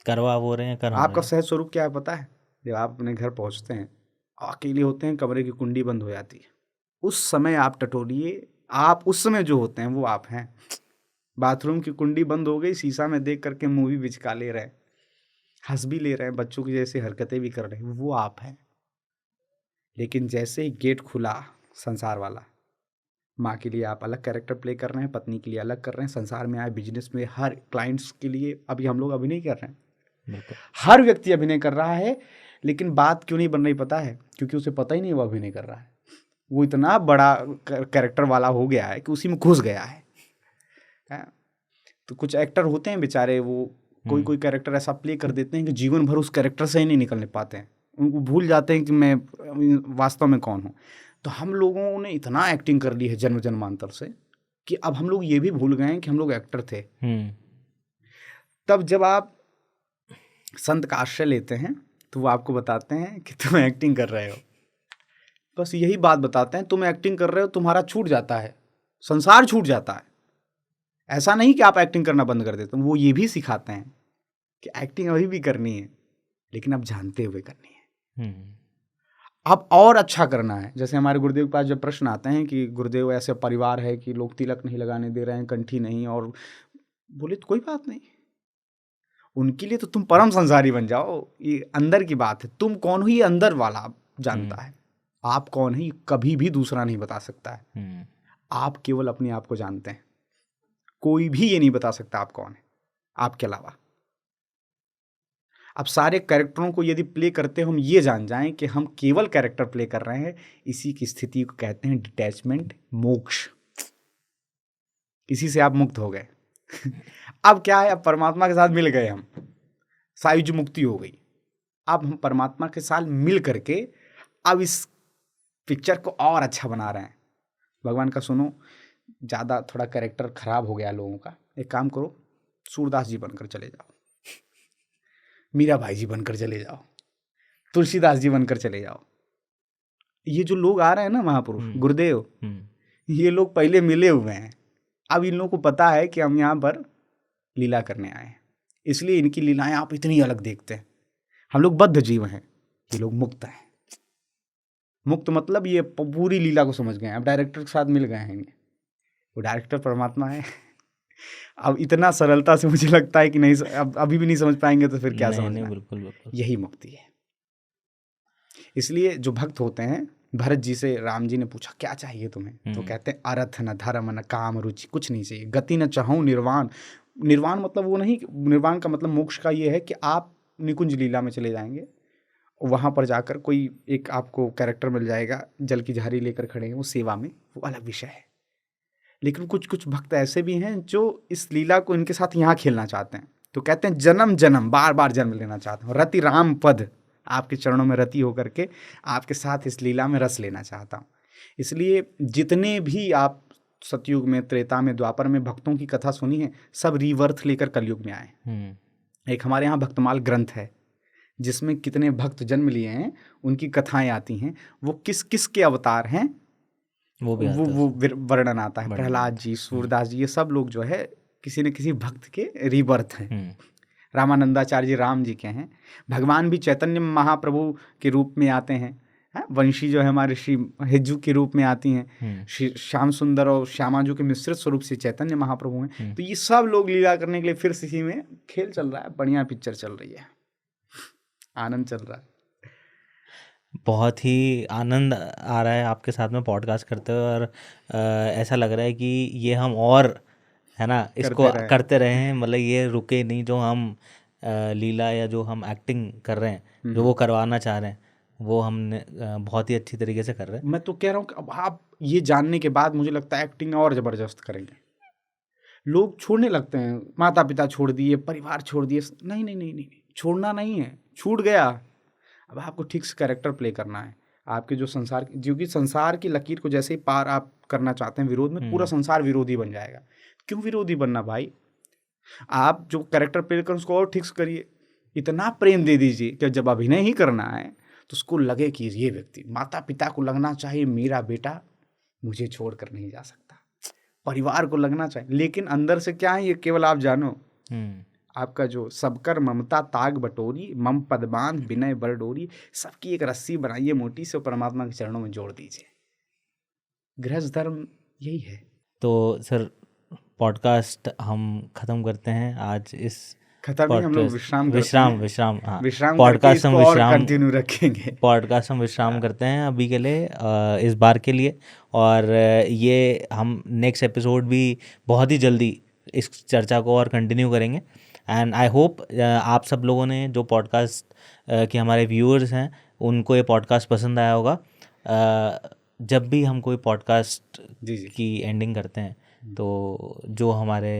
करवा वो रहे हैं। आपका सहज स्वरूप क्या है पता है? जब आप अपने घर पहुंचते हैं, अकेले होते हैं, कमरे की कुंडी बंद हो जाती है, उस समय आप टटोलिए, आप उस समय जो होते हैं वो आप हैं। बाथरूम की कुंडी बंद हो गई, शीशा में देख करके मूवी बिचका ले रहे हैं, हंस भी ले रहे हैं, बच्चों की जैसे हरकतें भी कर रहे हैं, वो आप हैं। लेकिन जैसे ही गेट खुला संसार वाला, माँ के लिए आप अलग कैरेक्टर प्ले कर रहे हैं, पत्नी के लिए अलग कर रहे हैं, संसार में आए बिजनेस में हर क्लाइंट्स के लिए अभी हम लोग अभिनय कर रहे हैं। हर व्यक्ति अभिनय कर रहा है, लेकिन बात क्यों नहीं बन रही पता है? क्योंकि उसे पता ही नहीं वो अभिनय कर रहा है। वो इतना बड़ा कैरेक्टर वाला हो गया है कि उसी में घुस गया है। तो कुछ एक्टर होते हैं बेचारे, वो कोई कैरेक्टर ऐसा प्ले कर देते हैं कि जीवन भर उस कैरेक्टर से ही नहीं निकलने पाते हैं, उनको भूल जाते हैं कि मैं वास्तव में कौन हूँ। तो हम लोगों ने इतना एक्टिंग कर ली है जन्म जन्मांतर से कि अब हम लोग ये भी भूल गए हैं कि हम लोग एक्टर थे। तब जब आप संत का आश्रय लेते हैं तो वो आपको बताते हैं कि तुम एक्टिंग कर रहे हो, बस यही बात बताते हैं, तुम एक्टिंग कर रहे हो, तुम्हारा छूट जाता है, संसार छूट जाता है। ऐसा नहीं कि आप एक्टिंग करना बंद कर देते हो, वो ये भी सिखाते हैं कि एक्टिंग अभी भी करनी है, लेकिन अब जानते हुए करनी है। अब और अच्छा करना है। जैसे हमारे गुरुदेव के पास जब प्रश्न आते हैं कि गुरुदेव ऐसे परिवार है कि लोग तिलक नहीं लगाने दे रहे हैं, कंठी नहीं, और बोले तो कोई बात नहीं, उनके लिए तो तुम परम संसारी बन जाओ, ये अंदर की बात है। तुम कौन हो ये अंदर वाला जानता है, आप कौन है कभी भी दूसरा नहीं बता सकता है। आप केवल अपने आप को जानते हैं, कोई भी ये नहीं बता सकता आप कौन है आपके अलावा। अब सारे कैरेक्टरों को यदि प्ले करते हम ये जान जाएं कि हम केवल कैरेक्टर प्ले कर रहे हैं, इसी की स्थिति को कहते हैं डिटैचमेंट, मोक्ष। इसी से आप मुक्त हो गए। अब क्या है, अब परमात्मा के साथ मिल गए हम, सायुज मुक्ति हो गई। अब हम परमात्मा के साथ मिल करके अब इस पिक्चर को और अच्छा बना रहे हैं। भगवान का सुनो, ज़्यादा थोड़ा कैरेक्टर खराब हो गया लोगों का, एक काम करो, सूरदास जी बनकर चले जाओ, मीरा भाई जी बनकर चले जाओ, तुलसीदास जी बनकर चले जाओ। ये जो लोग आ रहे हैं ना महापुरुष गुरुदेव, ये लोग पहले मिले हुए हैं। अब इन लोगों को पता है कि हम यहाँ पर लीला करने आए हैं, इसलिए इनकी लीलाएं आप इतनी अलग देखते हैं। हम लोग बद्ध जीव हैं, ये लोग मुक्त हैं। मुक्त मतलब ये पूरी लीला को समझ गए हैं, अब डायरेक्टर के साथ मिल गए हैं। वो डायरेक्टर परमात्मा है। अब इतना सरलता से मुझे लगता है कि नहीं, अब अभी भी नहीं समझ पाएंगे तो फिर क्या नहीं समझना। बिल्कुल बिल्कुल। यही मुक्ति है। इसलिए जो भक्त होते हैं, भरत जी से राम जी ने पूछा क्या चाहिए तुम्हें, तो कहते हैं अर्थ न धर्म न काम रुचि, कुछ नहीं चाहिए। गति न चाहूं निर्वाण। निर्वाण मतलब वो नहीं, निर्वाण का मतलब मोक्ष का ये है कि आप निकुंज लीला में चले जाएंगे, वहाँ पर जाकर कोई एक आपको कैरेक्टर मिल जाएगा, जल की झारी लेकर खड़े हैं वो सेवा में, वो अलग विषय है। लेकिन कुछ कुछ भक्त ऐसे भी हैं जो इस लीला को इनके साथ यहाँ खेलना चाहते हैं, तो कहते हैं जन्म जन्म बार बार जन्म लेना चाहता हूँ, रति राम पद, आपके चरणों में रति होकर के आपके साथ इस लीला में रस लेना चाहता हूँ। इसलिए जितने भी आप सतयुग में, त्रेता में, द्वापर में भक्तों की कथा सुनी है, सब रीवर्थ लेकर कलयुग में आए। एक हमारे यहाँ भक्तमाल ग्रंथ है जिसमें कितने भक्त जन्म लिए हैं, उनकी कथाएं आती हैं, वो किस किस के अवतार हैं वो भी वो वर्णन आता है। प्रहलाद जी, सूरदास जी, ये सब लोग जो है किसी न किसी भक्त के रीबर्थ हैं। रामानंदाचार्य जी राम जी के हैं। भगवान भी चैतन्य महाप्रभु के रूप में आते हैं। वंशी जो है हमारे श्री हिज्जू के रूप में आती हैं। श्याम सुंदर और श्यामाजू के मिश्रित स्वरूप से चैतन्य महाप्रभु हैं। तो ये सब लोग लीला करने के लिए फिर इसी में खेल चल रहा है। बढ़िया पिक्चर चल रही है, आनंद चल रहा है। बहुत ही आनंद आ रहा है आपके साथ में पॉडकास्ट करते हुए, और ऐसा लग रहा है कि ये हम और है ना इसको करते रहे हैं, मतलब ये रुके नहीं। जो हम लीला या जो हम एक्टिंग कर रहे हैं, जो वो करवाना चाह रहे हैं, वो हमने बहुत ही अच्छी तरीके से कर रहे हैं। मैं तो कह रहा हूँ कि अब आप ये जानने के बाद मुझे लगता है एक्टिंग और ज़बरदस्त करेंगे। लोग छोड़ने लगते हैं, माता पिता छोड़ दिए, परिवार छोड़ दिए। नहीं नहीं नहीं नहीं, छोड़ना नहीं है, छूट गया। अब आपको ठीक से कैरेक्टर प्ले करना है। आपके जो संसार, क्योंकि संसार की लकीर को जैसे ही पार आप करना चाहते हैं विरोध में, पूरा संसार विरोधी बन जाएगा। क्यों विरोधी बनना भाई? आप जो कैरेक्टर प्ले कर उसको और ठीक से करिए। इतना प्रेम दे दीजिए कि जब अभिनय ही करना है तो उसको लगे कि ये व्यक्ति, माता पिता को लगना चाहिए मेरा बेटा मुझे छोड़कर नहीं जा सकता, परिवार को लगना चाहिए। लेकिन अंदर से क्या है ये केवल आप जानो। आपका जो सबकर ममता ताग बटोरी, मम पदबान विनय बरडोरी, सबकी एक रस्सी बनाइए मोटी से, परमात्मा के चरणों में जोड़ दीजिए। गृहस्थ धर्म यही है। तो सर पॉडकास्ट हम ख़त्म करते हैं आज। इस खत्म नहीं, हम लोग विश्राम हाँ, विश्राम पॉडकास्ट हम विश्राम कंटिन्यू रखेंगे। पॉडकास्ट हम विश्राम करते हैं अभी के लिए, इस बार के लिए। और ये हम नेक्स्ट एपिसोड भी बहुत ही जल्दी इस चर्चा को और कंटिन्यू करेंगे। एंड आई होप आप सब लोगों ने, जो पॉडकास्ट के हमारे व्यूअर्स हैं, उनको ये पॉडकास्ट पसंद आया होगा। जब भी हम कोई पॉडकास्ट की एंडिंग करते हैं तो जो हमारे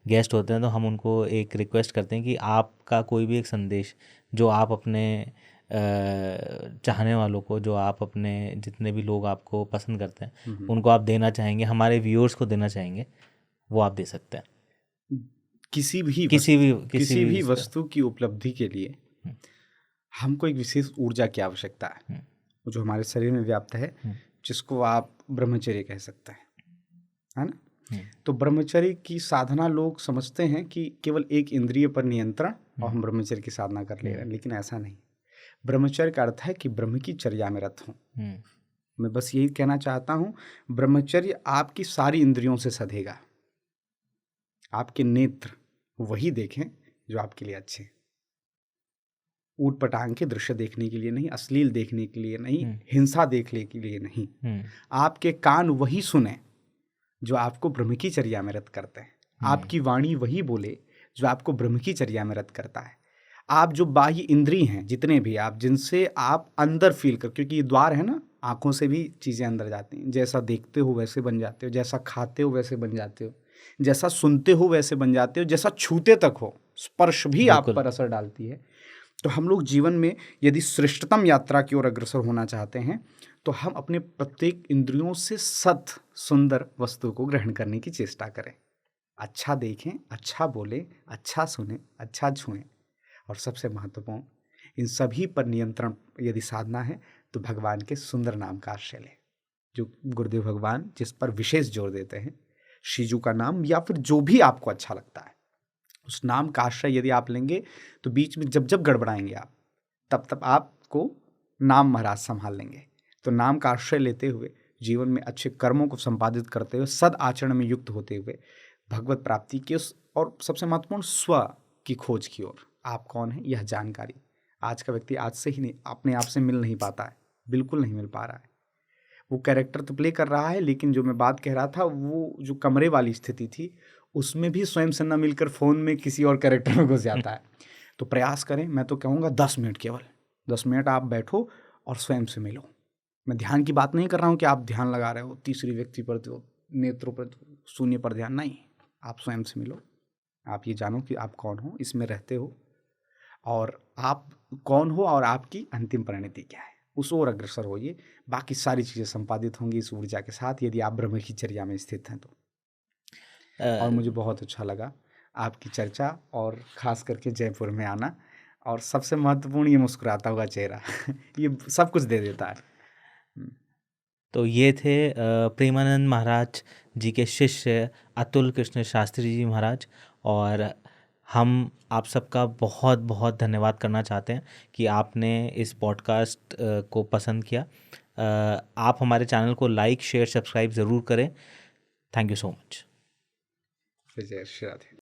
गेस्ट होते हैं, तो हम उनको एक रिक्वेस्ट करते हैं कि आपका कोई भी एक संदेश जो आप अपने चाहने वालों को, जो आप अपने जितने भी लोग आपको पसंद करते हैं, उनको आप देना चाहेंगे, हमारे व्यूअर्स को देना चाहेंगे, वो आप दे सकते हैं। किसी भी वस्तु की उपलब्धि के लिए हमको एक विशेष ऊर्जा की आवश्यकता है, जो हमारे शरीर में व्याप्त है, जिसको आप ब्रह्मचर्य कह सकते हैं, है ना। तो ब्रह्मचर्य की साधना लोग समझते हैं कि केवल एक इंद्रिय पर नियंत्रण और हम ब्रह्मचर्य की साधना कर ले रहे हैं, लेकिन ऐसा नहीं। ब्रह्मचर्य का अर्थ है कि ब्रह्म की चर्या में रत हूँ। मैं बस यही कहना चाहता हूँ, ब्रह्मचर्य आपकी सारी इंद्रियों से सधेगा। आपके नेत्र वही देखें जो आपके लिए अच्छे, ऊट पटांग के दृश्य देखने के लिए नहीं, अश्लील देखने के लिए नहीं, हिंसा देखने के लिए नहीं। आपके कान वही सुने जो आपको ब्रह्म की चर्या में रत करते हैं। आपकी वाणी वही बोले जो आपको ब्रह्म की चर्या में रत करता है। आप जो बाह्य इंद्रिय हैं जितने भी, आप जिनसे आप अंदर फील कर, क्योंकि ये द्वार है ना, आँखों से भी चीज़ें अंदर जाती हैं। जैसा देखते हो वैसे बन जाते हो, जैसा खाते हो वैसे बन जाते हो, जैसा सुनते हो वैसे बन जाते हो, जैसा छूते तक हो, स्पर्श भी आप पर असर डालती है। तो हम लोग जीवन में यदि श्रेष्ठतम यात्रा की ओर अग्रसर होना चाहते हैं, तो हम अपने प्रत्येक इंद्रियों से सत सुंदर वस्तु को ग्रहण करने की चेष्टा करें। अच्छा देखें, अच्छा बोलें, अच्छा सुने, अच्छा छुएं, और सबसे महत्वपूर्ण, इन सभी पर नियंत्रण यदि साधना है तो भगवान के सुंदर नाम का आश्रय लें, जो गुरुदेव भगवान जिस पर विशेष जोर देते हैं, शिजू का नाम, या फिर जो भी आपको अच्छा लगता है, उस नाम का आश्रय यदि आप लेंगे तो बीच में जब जब गड़बड़ाएंगे आप, तब तब आपको नाम महाराज संभाल लेंगे। तो नाम का आश्रय लेते हुए, जीवन में अच्छे कर्मों को संपादित करते हुए, सद आचरण में युक्त होते हुए भगवत प्राप्ति की और सबसे महत्वपूर्ण स्व की खोज की ओर, आप कौन है यह जानकारी। आज का व्यक्ति आज से ही नहीं, अपने आप से मिल नहीं पाता है, बिल्कुल नहीं मिल पा रहा है। वो कैरेक्टर तो प्ले कर रहा है, लेकिन जो मैं बात कह रहा था, वो जो कमरे वाली स्थिति थी, उसमें भी स्वयं से न मिलकर फ़ोन में किसी और कैरेक्टर में घुस जाता है। तो प्रयास करें, मैं तो कहूँगा 10 मिनट, केवल 10 मिनट आप बैठो और स्वयं से मिलो। मैं ध्यान की बात नहीं कर रहा हूँ कि आप ध्यान लगा रहे हो, तीसरी व्यक्ति पर, नेत्रों पर, शून्य पर ध्यान, नहीं। आप स्वयं से मिलो, आप ये जानो कि आप कौन हो, इसमें रहते हो, और आप कौन हो और आपकी अंतिम परिणति क्या है, उस ओर अग्रसर होइए। बाकी सारी चीज़ें संपादित होंगी इस ऊर्जा के साथ, यदि आप ब्रह्म की चर्या में स्थित हैं तो। और मुझे बहुत अच्छा लगा आपकी चर्चा, और ख़ास करके जयपुर में आना, और सबसे महत्वपूर्ण ये मुस्कुराता हुआ चेहरा ये सब कुछ दे देता है। तो ये थे प्रेमानंद महाराज जी के शिष्य अतुल कृष्ण शास्त्री जी महाराज, और हम आप सबका बहुत बहुत धन्यवाद करना चाहते हैं कि आपने इस पॉडकास्ट को पसंद किया। आप हमारे चैनल को लाइक, शेयर, सब्सक्राइब ज़रूर करें। Thank you so much. जय श्री राधे।